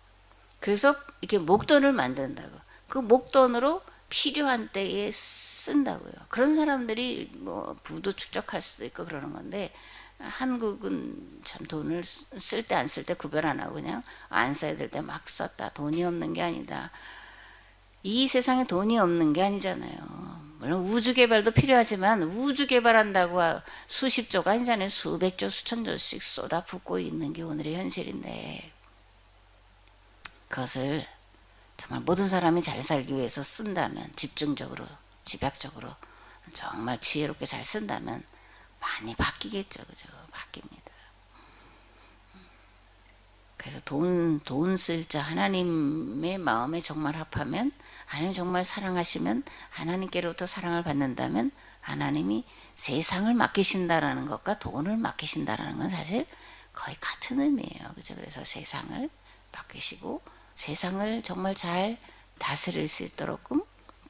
그래서 이렇게 목돈을 만든다고. 그 목돈으로 필요한 때에 쓴다고요. 그런 사람들이 뭐 부도 축적할 수도 있고 그러는 건데, 한국은 참 돈을 쓸 때 안 쓸 때 구별 안 하고 그냥 안 써야 될 때 막 썼다. 돈이 없는 게 아니다. 이 세상에 돈이 없는 게 아니잖아요. 물론 우주 개발도 필요하지만 우주 개발한다고 수십조가 아니잖아요. 수백조, 수천조씩 쏟아붓고 있는 게 오늘의 현실인데, 그것을 정말 모든 사람이 잘 살기 위해서 쓴다면, 집중적으로, 집약적으로 정말 지혜롭게 잘 쓴다면 많이 바뀌겠죠. 그죠? 바뀝니다. 그래서 돈 쓸 자, 하나님의 마음에 정말 합하면, 하나님 정말 사랑하시면, 하나님께로부터 사랑을 받는다면 하나님이 세상을 맡기신다라는 것과 돈을 맡기신다라는 건 사실 거의 같은 의미예요. 그죠? 그래서 세상을 맡기시고 세상을 정말 잘 다스릴 수 있도록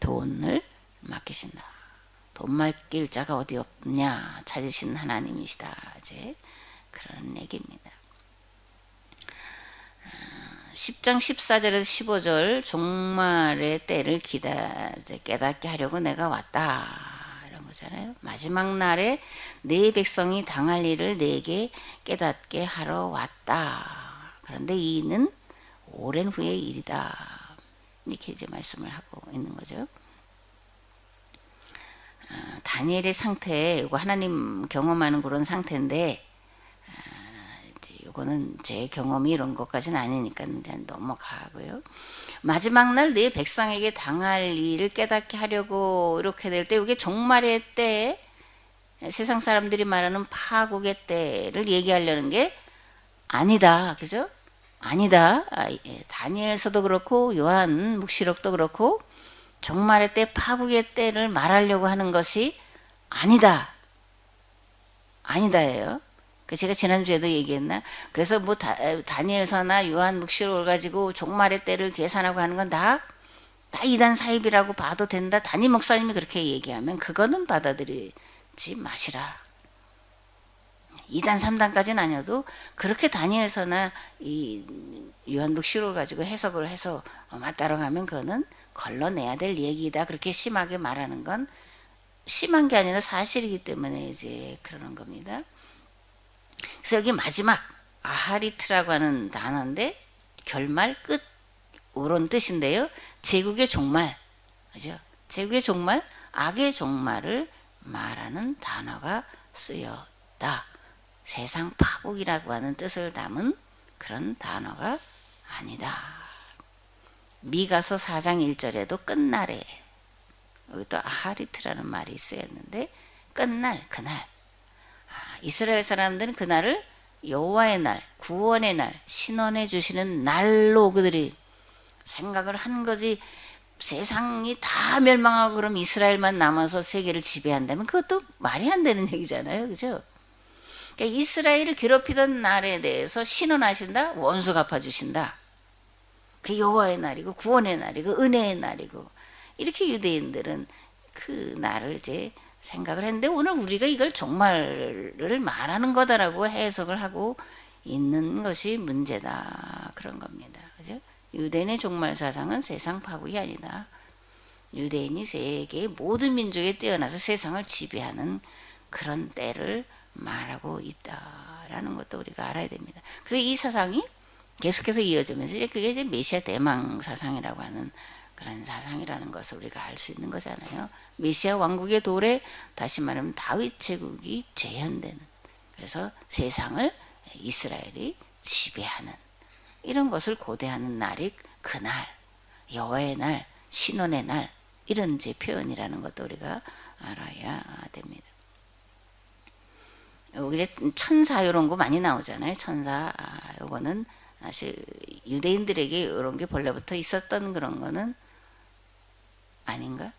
돈을 맡기신다. 돈 맡길 자가 어디 없냐 찾으신 하나님이시다. 이제 그런 얘기입니다. 10장 14절에서 15절, 종말의 때를 깨닫게 하려고 내가 왔다, 이런 거잖아요. 마지막 날에 내 백성이 당할 일을 내게 깨닫게 하러 왔다. 그런데 이는 오랜 후의 일이다. 이렇게 이제 말씀을 하고 있는 거죠. 다니엘의 상태, 이거 하나님 경험하는 그런 상태인데, 요거는 제 경험이 이런 것까지는 아니니까 그냥 넘어가고요. 마지막 날 내 백성에게 당할 일을 깨닫게 하려고 이렇게 될 때 이게 종말의 때, 세상 사람들이 말하는 파국의 때를 얘기하려는 게 아니다. 그죠? 아니다. 다니엘서도 그렇고 요한 묵시록도 그렇고 종말의 때, 파국의 때를 말하려고 하는 것이 아니다. 아니다예요. 제가 지난주에도 얘기했나? 그래서 뭐 다니엘서나 요한 묵시록을 가지고 종말의 때를 계산하고 하는 건 다 이단 사입이라고 봐도 된다. 담임 목사님이 그렇게 얘기하면 그거는 받아들이지 마시라. 2단 3단까지는 아니어도 그렇게 다니엘서나 이 요한묵시록을 가지고 해석을 해서 맞따라가면 그거는 걸러내야 될 얘기다. 그렇게 심하게 말하는 건 심한 게 아니라 사실이기 때문에 이제 그러는 겁니다. 그래서 여기 마지막 아하리트라고 하는 단어인데 결말, 끝, 이런 뜻인데요. 제국의 종말, 그죠? 제국의 종말, 악의 종말을 말하는 단어가 쓰였다. 세상 파국이라고 하는 뜻을 담은 그런 단어가 아니다. 미가서 4장 1절에도 끝날에, 여기 또 아하리트라는 말이 쓰였는데 끝날, 그날. 이스라엘 사람들은 그날을 여호와의 날, 구원의 날, 신원해 주시는 날로 그들이 생각을 한 거지. 세상이 다 멸망하고 그럼 이스라엘만 남아서 세계를 지배한다면 그것도 말이 안 되는 얘기잖아요. 그죠? 그러니까 이스라엘을 괴롭히던 날에 대해서 신원하신다? 원수 갚아주신다. 그 여호와의 날이고 구원의 날이고 은혜의 날이고, 이렇게 유대인들은 그 날을 이제 생각을 했는데 오늘 우리가 이걸 종말을 말하는 거다라고 해석을 하고 있는 것이 문제다. 그런 겁니다. 그죠? 유대인의 종말 사상은 세상 파국이 아니다. 유대인이 세계의 모든 민족에 뛰어나서 세상을 지배하는 그런 때를 말하고 있다라는 것도 우리가 알아야 됩니다. 그래서 이 사상이 계속해서 이어지면서 그게 이제 메시아 대망 사상이라고 하는 그런 사상이라는 것을 우리가 알 수 있는 거잖아요. 메시아 왕국의 도래, 다시 말하면 다윗 제국이 재현되는, 그래서 세상을 이스라엘이 지배하는 이런 것을 고대하는 날이 그날, 여호와의 날, 신원의 날, 이런 이제 표현이라는 것도 우리가 알아야 됩니다. 여기 천사 이런 거 많이 나오잖아요. 천사, 요거는 사실 유대인들에게 이런 게 본래부터 있었던 그런 거는 아닌가?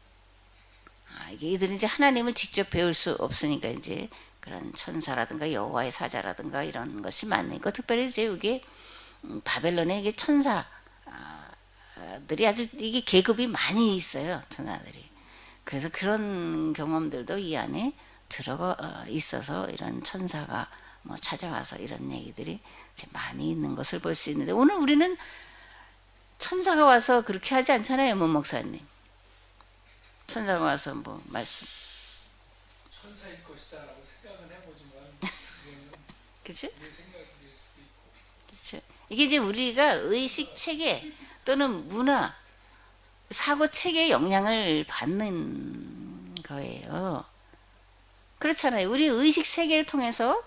이들은 이제 하나님을 직접 배울 수 없으니까 이제 그런 천사라든가 여호와의 사자라든가 이런 것이 많으니까, 특별히 이제 여기 바벨론에 이게 천사들이 아주 이게 계급이 많이 있어요. 천사들이. 그래서 그런 경험들도 이 안에 들어가 있어서 이런 천사가 뭐 찾아와서 이런 얘기들이 이제 많이 있는 것을 볼 수 있는데, 오늘 우리는 천사가 와서 그렇게 하지 않잖아요, 문 목사님. 천사가 와서 뭐 말씀. 천사일 것이다라고 생각은 해보지만 그렇죠? 내 생각일 수도 있고. 그렇죠. 이게 이제 우리가 의식 체계 또는 문화, 사고 체계의 영향을 받는 거예요. 그렇잖아요. 우리 의식 세계를 통해서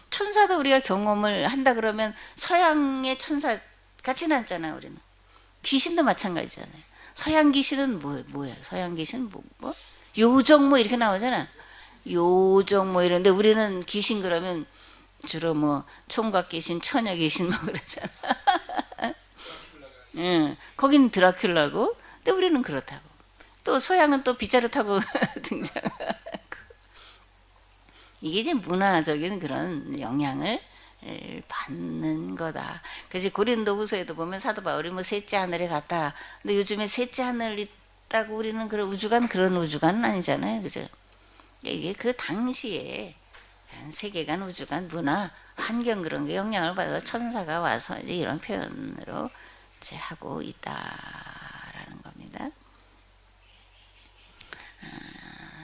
천사도 우리가 경험을 한다 그러면 서양의 천사 같지는 않잖아요. 우리는 귀신도 마찬가지잖아요. 서양 귀신은 뭐예요? 서양 귀신 뭐 요정 뭐 이렇게 나오잖아. 요정 뭐 이런데 우리는 귀신 그러면 주로 뭐 총각 귀신, 처녀 귀신 뭐 그러잖아. 예, 거기는 드라큘라고. 근데 우리는 그렇다고. 또 서양은 또 빗자루 타고 등장하고. 이게 이제 문화적인 그런 영향을 받는 거다. 그래서 고린도후서에도 보면 사도 바울이 뭐 셋째 하늘에 갔다. 근데 요즘에 셋째 하늘 있다고 우리는 그런 우주관, 그런 우주관은 아니잖아요, 그죠? 이게 그 당시에 세계관, 우주관, 문화, 환경 그런 게 영향을 받아서 천사가 와서 이제 이런 표현으로 이제 하고 있다라는 겁니다.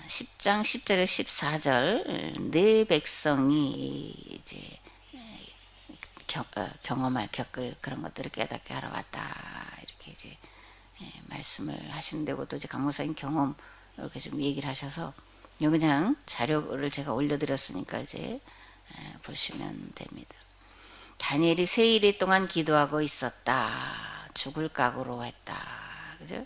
10장 10절에 14절 내 백성이 이제 겪을 그런 것들을 깨닫게 하러 왔다, 이렇게 이제 말씀을 하시는데, 그것도 이제 강 목사님 경험 이렇게 좀 얘기를 하셔서 그냥 자료를 제가 올려드렸으니까 이제 보시면 됩니다. 다니엘이 세일이 동안 기도하고 있었다. 죽을 각오로 했다. 그죠?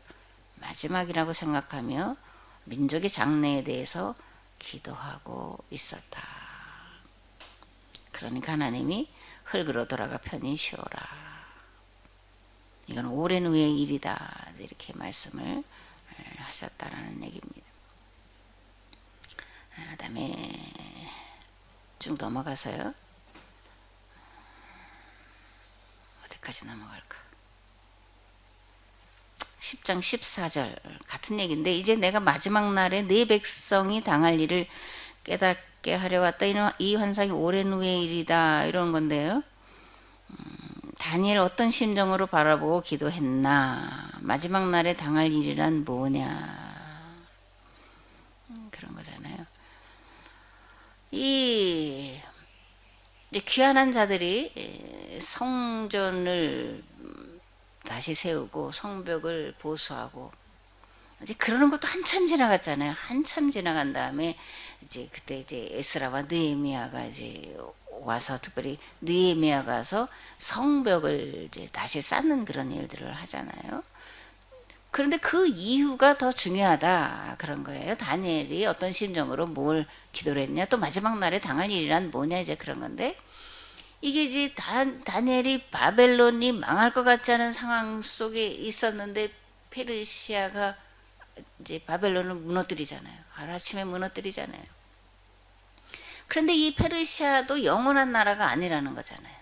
마지막이라고 생각하며 민족의 장래에 대해서 기도하고 있었다. 그러니까 하나님이 흙으로 돌아가 편히 쉬어라. 이건 오랜 후의 일이다. 이렇게 말씀을 하셨다라는 얘기입니다. 그 다음에 쭉 넘어가서요. 어디까지 넘어갈까? 10장 14절 같은 얘기인데 이제 내가 마지막 날에 네 백성이 당할 일을 깨닫게 하려 왔다. 이 환상이 오랜 후의 일이다. 이런 건데요. 다니엘 어떤 심정으로 바라보고 기도했나? 마지막 날에 당할 일이란 뭐냐? 그런 거잖아요. 이 귀환한 자들이 성전을 다시 세우고 성벽을 보수하고 이제 그러는 것도 한참 지나갔잖아요. 한참 지나간 다음에 이제 그때 이제 에스라와 느헤미야가 이제 와서 특별히 느헤미야 가서 성벽을 이제 다시 쌓는 그런 일들을 하잖아요. 그런데 그 이유가 더 중요하다 그런 거예요. 다니엘이 어떤 심정으로 뭘 기도를 했냐, 또 마지막 날에 당할 일이란 뭐냐 이제 그런 건데 이게 이제 다니엘이 바벨론이 망할 것 같지 않은 상황 속에 있었는데 페르시아가 이제 바벨론을 무너뜨리잖아요. 하루아침에 무너뜨리잖아요. 그런데 이 페르시아도 영원한 나라가 아니라는 거잖아요.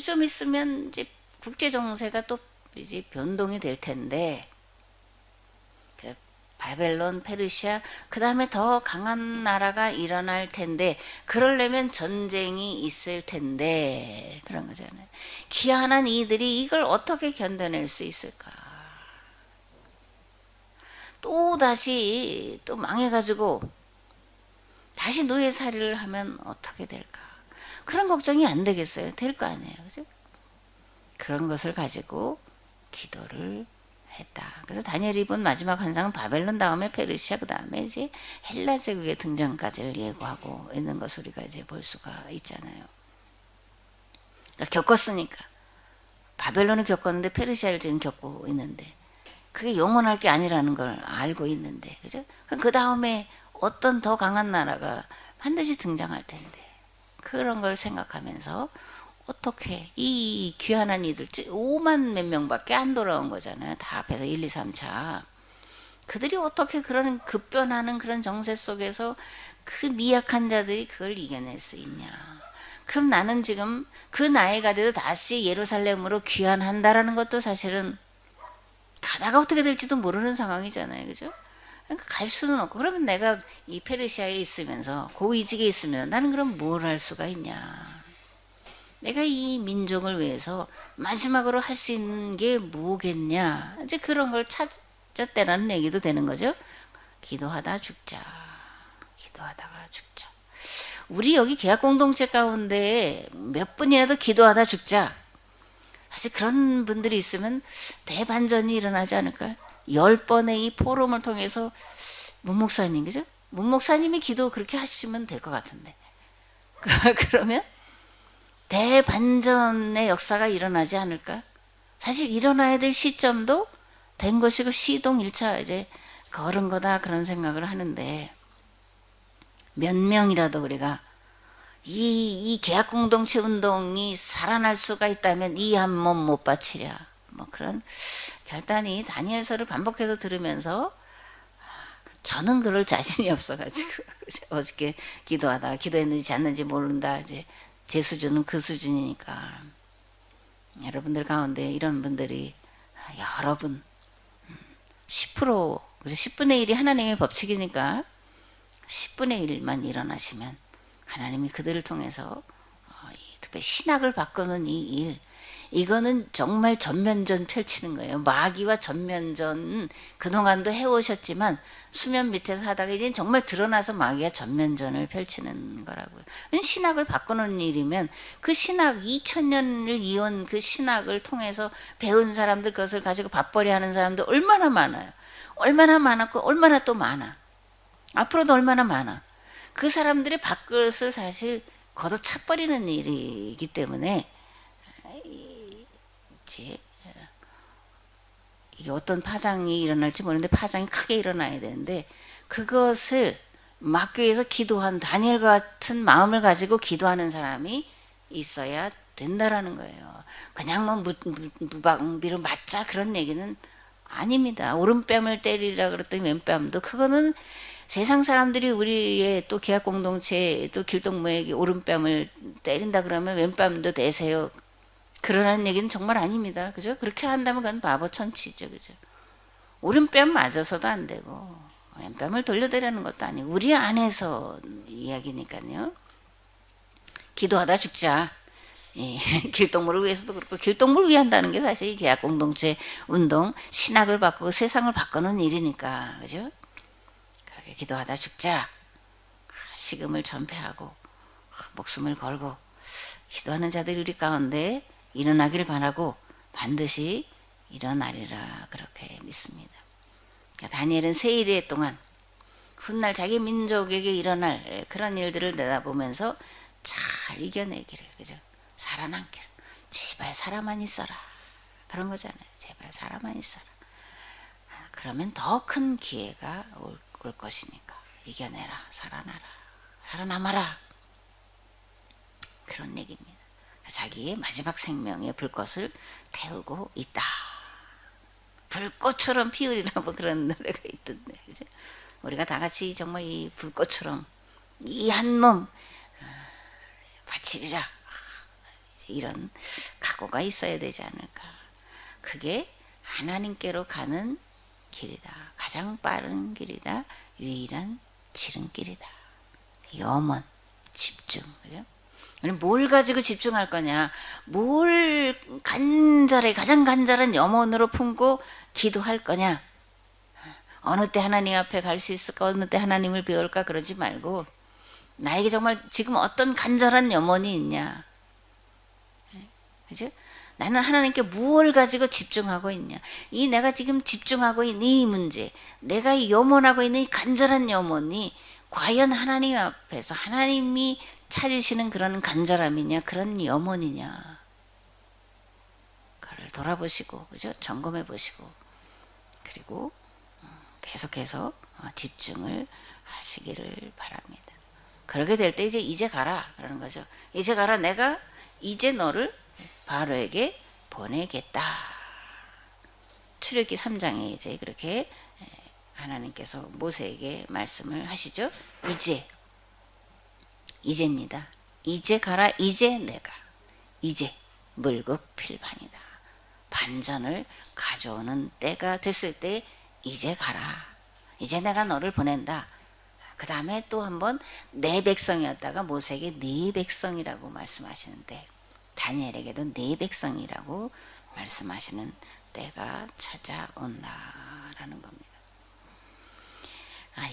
좀 있으면 이제 국제 정세가 또 이제 변동이 될 텐데 바벨론, 페르시아, 그 다음에 더 강한 나라가 일어날 텐데 그러려면 전쟁이 있을 텐데 그런 거잖아요. 귀환한 이들이 이걸 어떻게 견뎌낼 수 있을까? 또 다시 또 망해가지고 다시 노예살이를 하면 어떻게 될까? 그런 걱정이 안 되겠어요? 될 거 아니에요, 그죠? 그런 것을 가지고 기도를 했다. 그래서 다니엘이 본 마지막 환상은 바벨론 다음에 페르시아 그 다음에 이제 헬라 제국의 등장까지를 예고하고 있는 것을 우리가 이제 볼 수가 있잖아요. 그러니까 겪었으니까 바벨론을 겪었는데 페르시아를 지금 겪고 있는데 그게 영원할 게 아니라는 걸 알고 있는데 그죠? 그 다음에 어떤 더 강한 나라가 반드시 등장할 텐데 그런 걸 생각하면서 어떻게 이 귀환한 이들 5만 몇 명밖에 안 돌아온 거잖아요. 다 합해서 1, 2, 3차. 그들이 어떻게 그런 급변하는 그런 정세 속에서 그 미약한 자들이 그걸 이겨낼 수 있냐. 그럼 나는 지금 그 나이가 돼도 다시 예루살렘으로 귀환한다라는 것도 사실은 가다가 어떻게 될지도 모르는 상황이잖아요. 그죠? 그러니까 갈 수는 없고 그러면 내가 이 페르시아에 있으면서 고위직에 있으면 나는 그럼 뭘 할 수가 있냐. 내가 이 민족을 위해서 마지막으로 할 수 있는 게 뭐겠냐. 이제 그런 걸 찾았다라는 얘기도 되는 거죠. 기도하다 죽자. 기도하다가 죽자. 우리 여기 계약 공동체 가운데 몇 분이라도 기도하다 죽자. 사실 그런 분들이 있으면 대반전이 일어나지 않을까요? 10번의 이 포럼을 통해서 문 목사님, 그죠? 문 목사님이 기도 그렇게 하시면 될 것 같은데. 그러면 대반전의 역사가 일어나지 않을까? 사실 일어나야 될 시점도 된 것이고 시동 1차 이제 걸은 거다 그런 생각을 하는데 몇 명이라도 우리가 이 계약 공동체 운동이 살아날 수가 있다면 이 한 몸 못 바치랴. 뭐 그런 결단이 다니엘서를 반복해서 들으면서 저는 그럴 자신이 없어가지고 어저께 기도하다가 기도했는지 잤는지 모른다. 이제 제 수준은 그 수준이니까 여러분들 가운데 이런 분들이 여러분 10% 10분의 1이 하나님의 법칙이니까 10분의 1만 일어나시면 하나님이 그들을 통해서 특별히 신학을 바꾸는 이 일 이거는 정말 전면전 펼치는 거예요. 마귀와 전면전 그동안도 해오셨지만 수면 밑에서 하다가 이제 정말 드러나서 마귀가 전면전을 펼치는 거라고요. 신학을 바꾸는 일이면 그 신학 2000년을 이어온 그 신학을 통해서 배운 사람들 그것을 가지고 밥벌이 하는 사람들 얼마나 많아요. 얼마나 많았고 얼마나 또 많아. 앞으로도 얼마나 많아. 그 사람들이 밥그릇을 사실 걷어차버리는 일이기 때문에 이제 이게 어떤 파장이 일어날지 모르는데 파장이 크게 일어나야 되는데 그것을 막기 위해서 기도한 다니엘 같은 마음을 가지고 기도하는 사람이 있어야 된다라는 거예요. 그냥 뭐 무방비로 맞자 그런 얘기는 아닙니다. 오른뺨을 때리라 그랬더니 왼뺨도 그거는 세상 사람들이 우리의 또 계약 공동체 또 길동무에게 오른뺨을 때린다 그러면 왼뺨도 대세요. 그러라는 얘기는 정말 아닙니다. 그죠? 그렇게 한다면 그건 바보 천치죠. 그죠? 오른뺨 맞아서도 안 되고 왼뺨을 돌려대라는 것도 아니고 우리 안에서 이야기니까요. 기도하다 죽자. 예, 길동무를 위해서도 그렇고 길동무를 위해 한다는 게 사실 이 계약 공동체 운동 신학을 바꾸고 세상을 바꾸는 일이니까 그죠? 그렇게 기도하다 죽자. 식음을 전폐하고 목숨을 걸고 기도하는 자들이 우리 가운데 일어나기를 바라고 반드시 일어나리라 그렇게 믿습니다. 다니엘은 세일의 동안 훗날 자기 민족에게 일어날 그런 일들을 내다보면서 잘 이겨내기를 그죠? 살아남기를 제발 살아만 있어라 그런 거잖아요. 제발 살아만 있어라. 그러면 더 큰 기회가 올 것이니까 이겨내라 살아나라 살아남아라 그런 얘기입니다. 자기의 마지막 생명의 불꽃을 태우고 있다. 불꽃처럼 피우리라 뭐 그런 노래가 있던데 그죠? 우리가 다 같이 정말 이 불꽃처럼 이 한 몸 바치리라 이런 각오가 있어야 되지 않을까. 그게 하나님께로 가는 길이다. 가장 빠른 길이다. 유일한 지름길이다. 염원, 집중. 그죠? 뭘 가지고 집중할 거냐. 뭘 간절해 가장 간절한 염원으로 품고 기도할 거냐. 어느 때 하나님 앞에 갈 수 있을까 어느 때 하나님을 배울까 그러지 말고 나에게 정말 지금 어떤 간절한 염원이 있냐. 그죠? 나는 하나님께 무엇을 가지고 집중하고 있냐. 이 내가 지금 집중하고 있는 이 문제 내가 염원하고 있는 이 간절한 염원이 과연 하나님 앞에서 하나님이 찾으시는 그런 간절함이냐 그런 염원이냐 그걸 돌아보시고 그죠? 점검해 보시고 그리고 계속해서 집중을 하시기를 바랍니다. 그렇게 될 때 이제 가라 그러는 거죠. 이제 가라 내가 이제 너를 바로에게 보내겠다. 출애굽기 3장에 이제 그렇게 하나님께서 모세에게 말씀을 하시죠. 이제입니다. 이제 가라. 이제 내가 이제 물급필반이다. 반전을 가져오는 때가 됐을 때 이제 가라. 이제 내가 너를 보낸다. 그 다음에 또 한번 내 백성이었다가 모세에게 네 백성이라고 말씀하시는데 다니엘에게도 네 백성이라고 말씀하시는 때가 찾아온다라는 겁니다.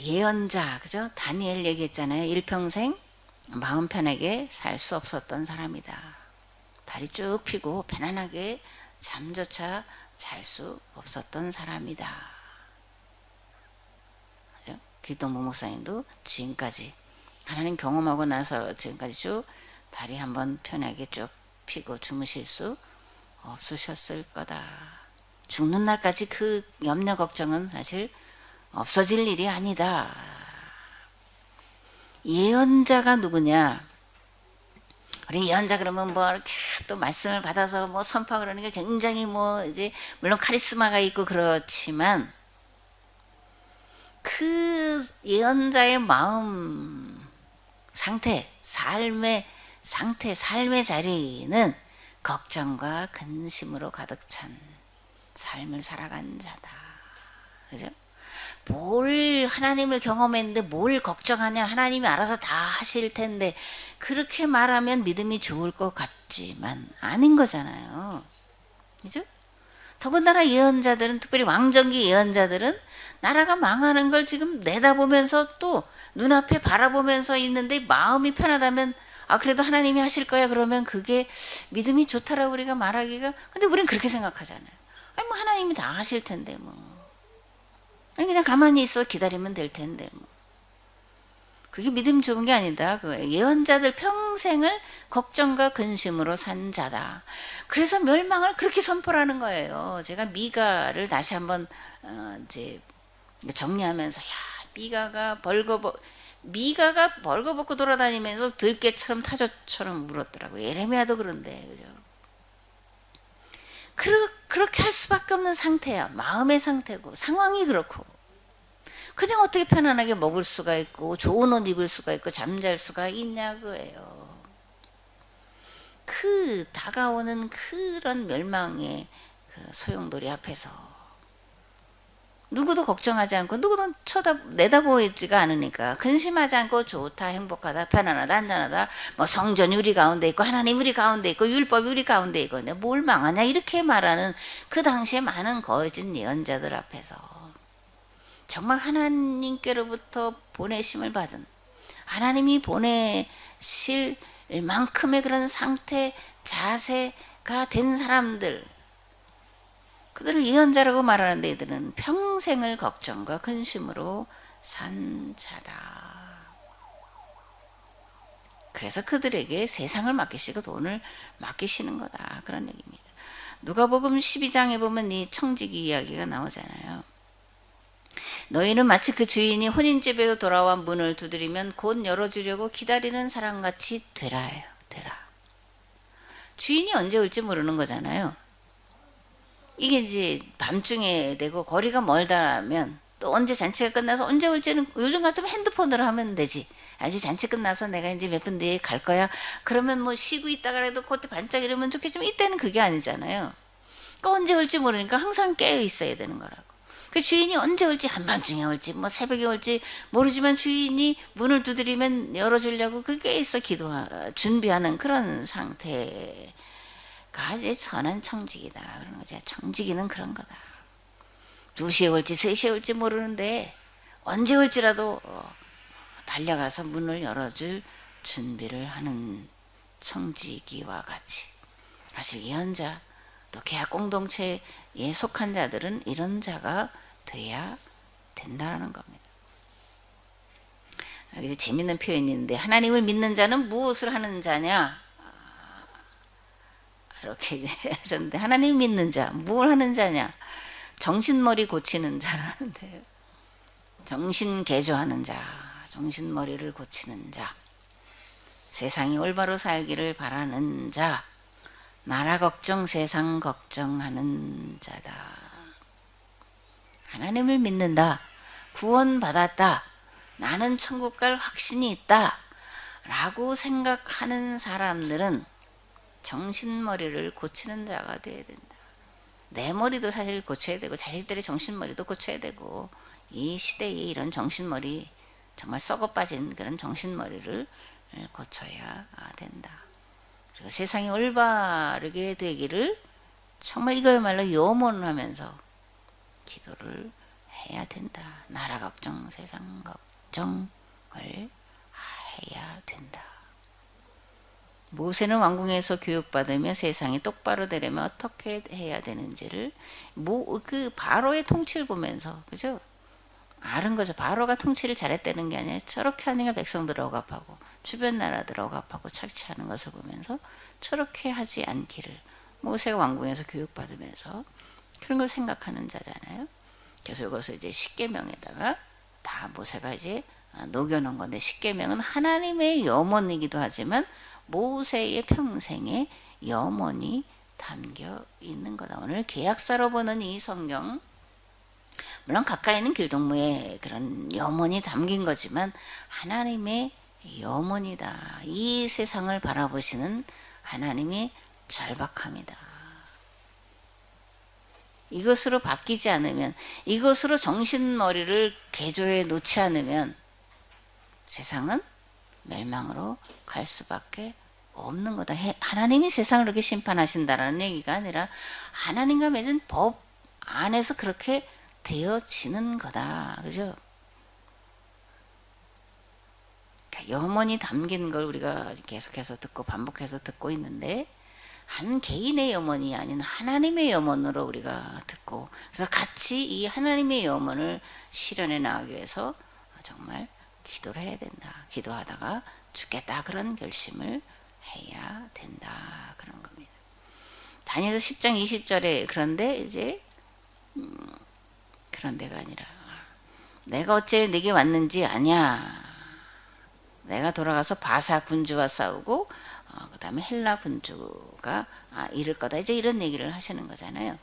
예언자 그죠? 다니엘 얘기했잖아요. 일평생 마음 편하게 살 수 없었던 사람이다. 다리 쭉 펴고 편안하게 잠조차 잘 수 없었던 사람이다. 길동무 목사님도 지금까지 하나님 경험하고 나서 지금까지 쭉 다리 한번 편하게 쭉 펴고 주무실 수 없으셨을 거다. 죽는 날까지 그 염려 걱정은 사실 없어질 일이 아니다. 예언자가 누구냐? 우리 예언자 그러면 뭐 이렇게 또 말씀을 받아서 뭐 선포 그러는 게 굉장히 뭐 이제 물론 카리스마가 있고 그렇지만 그 예언자의 마음 상태, 삶의 상태, 삶의 자리는 걱정과 근심으로 가득 찬 삶을 살아간 자다. 그죠? 뭘 하나님을 경험했는데 뭘 걱정하냐. 하나님이 알아서 다 하실 텐데 그렇게 말하면 믿음이 좋을 것 같지만 아닌 거잖아요. 그죠? 더군다나 예언자들은 특별히 왕정기 예언자들은 나라가 망하는 걸 지금 내다보면서 또 눈앞에 바라보면서 있는데 마음이 편하다면 그래도 하나님이 하실 거야 그러면 그게 믿음이 좋다라고 우리가 말하기가 근데 우리는 그렇게 생각하잖아요. 뭐 하나님이 다 하실 텐데 뭐 그냥 가만히 있어 기다리면 될 텐데 뭐 그게 믿음 좋은 게 아니다. 그 예언자들 평생을 걱정과 근심으로 산 자다. 그래서 멸망을 그렇게 선포하는 거예요. 제가 미가를 다시 한번 이제 정리하면서, 야, 미가가 벌거벗고 돌아다니면서 들깨처럼 타조처럼 물었더라고요. 예레미야도 그런데, 그죠? 그렇게 할 수밖에 없는 상태야. 마음의 상태고 상황이 그렇고, 그냥 어떻게 편안하게 먹을 수가 있고 좋은 옷 입을 수가 있고 잠잘 수가 있냐 그예요. 그 다가오는 그런 멸망의 그 소용돌이 앞에서 누구도 걱정하지 않고 누구도 내다보지가 않으니까 근심하지 않고 좋다, 행복하다, 편안하다, 안전하다, 뭐 성전이 우리 가운데 있고 하나님 우리 가운데 있고 율법이 우리 가운데 있고 뭘 망하냐 이렇게 말하는 그 당시에 많은 거짓 예언자들 앞에서 정말 하나님께로부터 보내심을 받은, 하나님이 보내실 만큼의 그런 상태, 자세가 된 사람들, 그들을 예언자라고 말하는데 이들은 평생을 걱정과 근심으로 산 자다. 그래서 그들에게 세상을 맡기시고 돈을 맡기시는 거다. 그런 얘기입니다. 누가복음 12장에 보면 이 청지기 이야기가 나오잖아요. 너희는 마치 그 주인이 혼인집에도 돌아와 문을 두드리면 곧 열어주려고 기다리는 사람같이 되라. 주인이 언제 올지 모르는 거잖아요. 이게 이제 밤중에 되고 거리가 멀다면 또 언제 잔치가 끝나서 언제 올지는 요즘 같으면 핸드폰으로 하면 되지. 아직 잔치 끝나서 내가 이제 몇 분 뒤에 갈 거야. 그러면 뭐 쉬고 있다가라도 그때 반짝 이러면 좋겠지만 이때는 그게 아니잖아요. 그러니까 언제 올지 모르니까 항상 깨어 있어야 되는 거라고. 그 주인이 언제 올지, 한밤중에 올지 뭐 새벽에 올지 모르지만 주인이 문을 두드리면 열어주려고 그렇게 있어 준비하는 그런 상태가 이제 선한 청지기다 그런 거죠. 청지기는 그런 거다. 2시에 올지 3시에 올지 모르는데 언제 올지라도 달려가서 문을 열어줄 준비를 하는 청지기와 같이, 사실 예언자 또 계약 공동체에 속한 자들은 이런 자가 돼야 된다는 겁니다. 여기 재밌는 표현이 있는데, 하나님을 믿는 자는 무엇을 하는 자냐 이렇게 하셨는데, 하나님 믿는 자 뭘 하는 자냐, 정신머리 고치는 자라는데요. 정신 개조하는 자, 정신머리를 고치는 자, 세상이 올바로 살기를 바라는 자, 나라 걱정, 세상 걱정하는 자다. 하나님을 믿는다, 구원받았다, 나는 천국 갈 확신이 있다 라고 생각하는 사람들은 정신머리를 고치는 자가 되어야 된다. 내 머리도 사실 고쳐야 되고 자식들의 정신머리도 고쳐야 되고, 이 시대에 이런 정신머리, 정말 썩어빠진 그런 정신머리를 고쳐야 된다. 그리고 세상이 올바르게 되기를 정말 이거야말로 염원하면서 기도를 해야 된다. 나라 걱정, 세상 걱정을 해야 된다. 모세는 왕궁에서 교육받으며 세상이 똑바로 되려면 어떻게 해야 되는지를 그 바로의 통치를 보면서, 그죠? 아는 거죠. 바로가 통치를 잘했다는 게 아니라 저렇게 하니까 백성들 억압하고 주변 나라들 억압하고 착취하는 것을 보면서 저렇게 하지 않기를 모세가 왕궁에서 교육받으면서 그런 걸 생각하는 자잖아요. 그래서 이것을 이제 십계명에다가 다 모세가 이제 녹여놓은 건데, 십계명은 하나님의 염원이기도 하지만 모세의 평생의 염원이 담겨 있는 거다. 오늘 계약사로 보는 이 성경, 물론 가까이 있는 길동무의 그런 염원이 담긴 거지만 하나님의 염원이다. 이 세상을 바라보시는 하나님이 절박합니다. 이것으로 바뀌지 않으면, 이것으로 정신머리를 개조해 놓지 않으면 세상은 멸망으로 갈 수밖에 없는 거다. 하나님이 세상을 그렇게 심판하신다라는 얘기가 아니라 하나님과 맺은 법 안에서 그렇게 되어지는 거다. 그죠? 염원이 담긴 걸 우리가 계속해서 듣고 반복해서 듣고 있는데, 한 개인의 염원이 아닌 하나님의 염원으로 우리가 듣고, 그래서 같이 이 하나님의 염원을 실현해 나가기 위해서 정말 기도를 해야 된다. 기도하다가 죽겠다 그런 결심을 해야 된다 그런 겁니다. 다니엘서 10장 20절에 그런데 이제 그런 데가 아니라 내가 어째 네게 왔는지 아냐. 내가 돌아가서 바사 군주와 싸우고 그 다음에 헬라 군주가 이를 거다. 이제 이런 얘기를 하시는 거잖아요.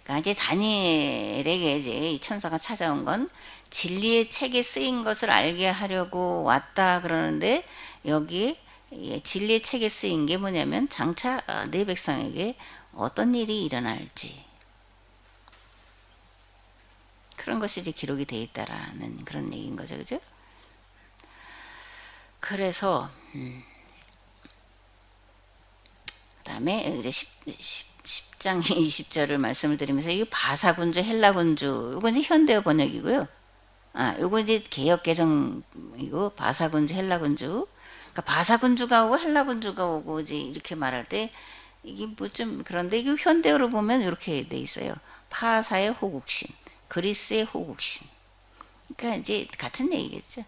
그러니까 이제 다니엘에게 이제 이 천사가 찾아온 건 진리의 책에 쓰인 것을 알게 하려고 왔다 그러는데 여기 진리의 책에 쓰인 게 뭐냐면 장차 내 백성에게 어떤 일이 일어날지 그런 것이 이제 기록이 돼 있다라는 그런 얘기인 거죠, 그죠? 그래서 그다음에 이제 10장 20절을 말씀을 드리면서 이 바사군주, 헬라군주, 이건 이제 현대어 번역이고요. 요거 이제 개역 개정이고 바사군주, 헬라군주. 그러니까 바사군주가 오고 헬라군주가 오고 이제 이렇게 말할 때 이게 뭐 좀 그런데 이게 현대어로 보면 이렇게 돼 있어요. 파사의 호국신, 그리스의 호국신. 그러니까 이제 같은 얘기겠죠.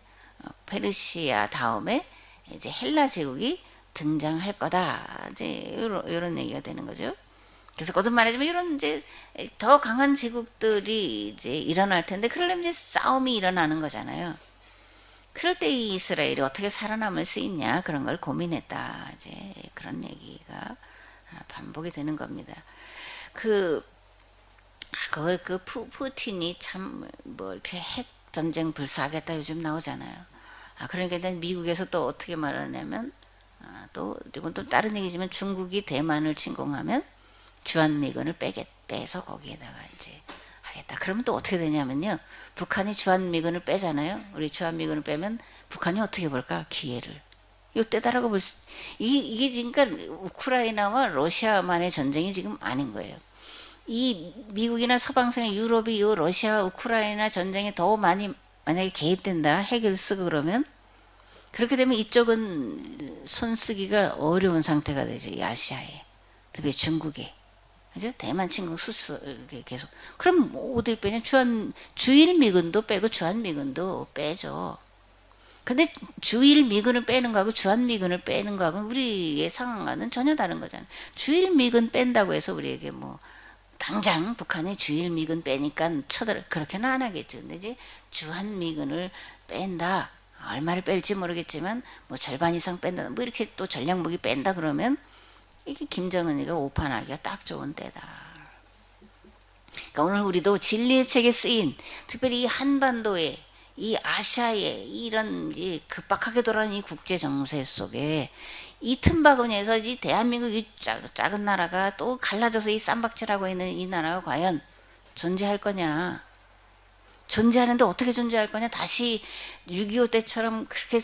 페르시아 다음에 이제 헬라 제국이 등장할 거다. 이제 이런 얘기가 되는 거죠. 그래서 거듭 말하자면 이런 이제 더 강한 제국들이 이제 일어날 텐데 그러려면 이제 싸움이 일어나는 거잖아요. 그럴 때 이 이스라엘이 어떻게 살아남을 수 있냐 그런 걸 고민했다. 이제 그런 얘기가 반복이 되는 겁니다. 푸틴이 참 뭐 이렇게 핵 전쟁 불사하겠다 요즘 나오잖아요. 그러니까 일단 미국에서 또 어떻게 말하냐면 또 이건 또 다른 얘기지만 중국이 대만을 침공하면 주한미군을 빼서 거기에다가 이제 하겠다. 그러면 또 어떻게 되냐면요. 북한이 주한미군을 빼잖아요. 우리 주한미군을 빼면 북한이 어떻게 볼까? 기회를. 요때다라고 볼 수, 이게 그러니까 우크라이나와 러시아만의 전쟁이 지금 아닌 거예요. 이 미국이나 서방성의 유럽이 요 러시아 우크라이나 전쟁에 더 많이 만약에 개입된다. 핵을 쓰고 그러면 그렇게 되면 이쪽은 손쓰기가 어려운 상태가 되죠. 이 아시아에. 특히 중국에. 그죠? 대만 침공 수수 계속. 그럼 어딜 빼냐? 주일 미군도 빼고 주한 미군도 빼죠. 근데 주일 미군을 빼는 거하고 주한 미군을 빼는 거하고는 우리의 상황과는 전혀 다른 거잖아요. 주일 미군 뺀다고 해서 우리에게 뭐 당장 북한이 주일 미군 빼니까 그렇게는 안 하겠죠. 근데 이제 주한 미군을 뺀다. 얼마를 뺄지 모르겠지만 뭐 절반 이상 뺀다. 뭐 이렇게 또 전략무기 뺀다 그러면 이게 김정은이가 오판하기가 딱 좋은 때다. 그러니까 오늘 우리도 진리의 책에 쓰인 특별히 이 한반도에 이 아시아에 이런 급박하게 돌아가는 이 국제 정세 속에 이 틈바구니에서 이 대한민국 이 작은 나라가 또 갈라져서 이 쌈박질하고 있는 이 나라가 과연 존재할 거냐? 존재하는데 어떻게 존재할 거냐? 다시 6.25 때처럼 그렇게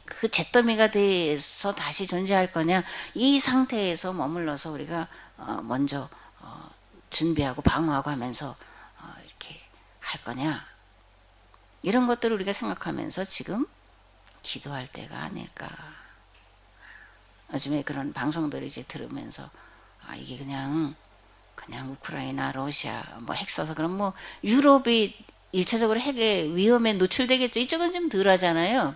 그 잿더미가 돼서 다시 존재할 거냐? 이 상태에서 머물러서 우리가 먼저 준비하고 방어하고 하면서 이렇게 할 거냐? 이런 것들을 우리가 생각하면서 지금 기도할 때가 아닐까. 요즘에 그런 방송들을 이제 들으면서 이게 그냥 우크라이나, 러시아 뭐 핵 써서 그럼 뭐 유럽이 일차적으로 핵의 위험에 노출되겠죠. 이쪽은 좀 덜하잖아요.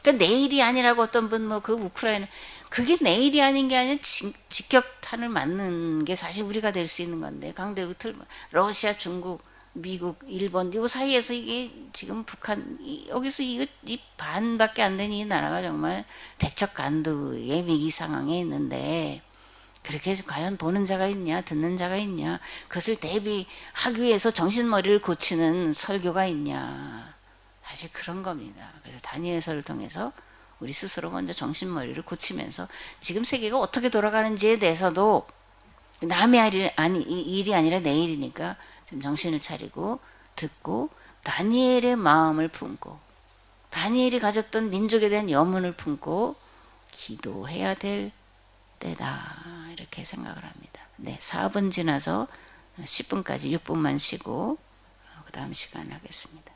그러니까 내일이 아니라고 어떤 분 뭐 그 우크라이나 그게 내일이 아닌 게 아니라 직격탄을 맞는 게 사실 우리가 될 수 있는 건데 강대국 틀 러시아, 중국, 미국, 일본 이 사이에서 이게 지금 북한 여기서 이 반밖에 안 되는 이 나라가 정말 백척간두의 위기 상황에 있는데 그렇게 해서 과연 보는 자가 있냐 듣는 자가 있냐 그것을 대비하기 위해서 정신머리를 고치는 설교가 있냐 사실 그런 겁니다. 그래서 다니엘서를 통해서 우리 스스로 먼저 정신머리를 고치면서 지금 세계가 어떻게 돌아가는지에 대해서도 남의 일이 아니라 내 일이니까 좀 정신을 차리고 듣고 다니엘의 마음을 품고 다니엘이 가졌던 민족에 대한 염원을 품고 기도해야 될 때다 이렇게 생각을 합니다. 네, 4분 지나서 10분까지 6분만 쉬고 그 다음 시간에 하겠습니다.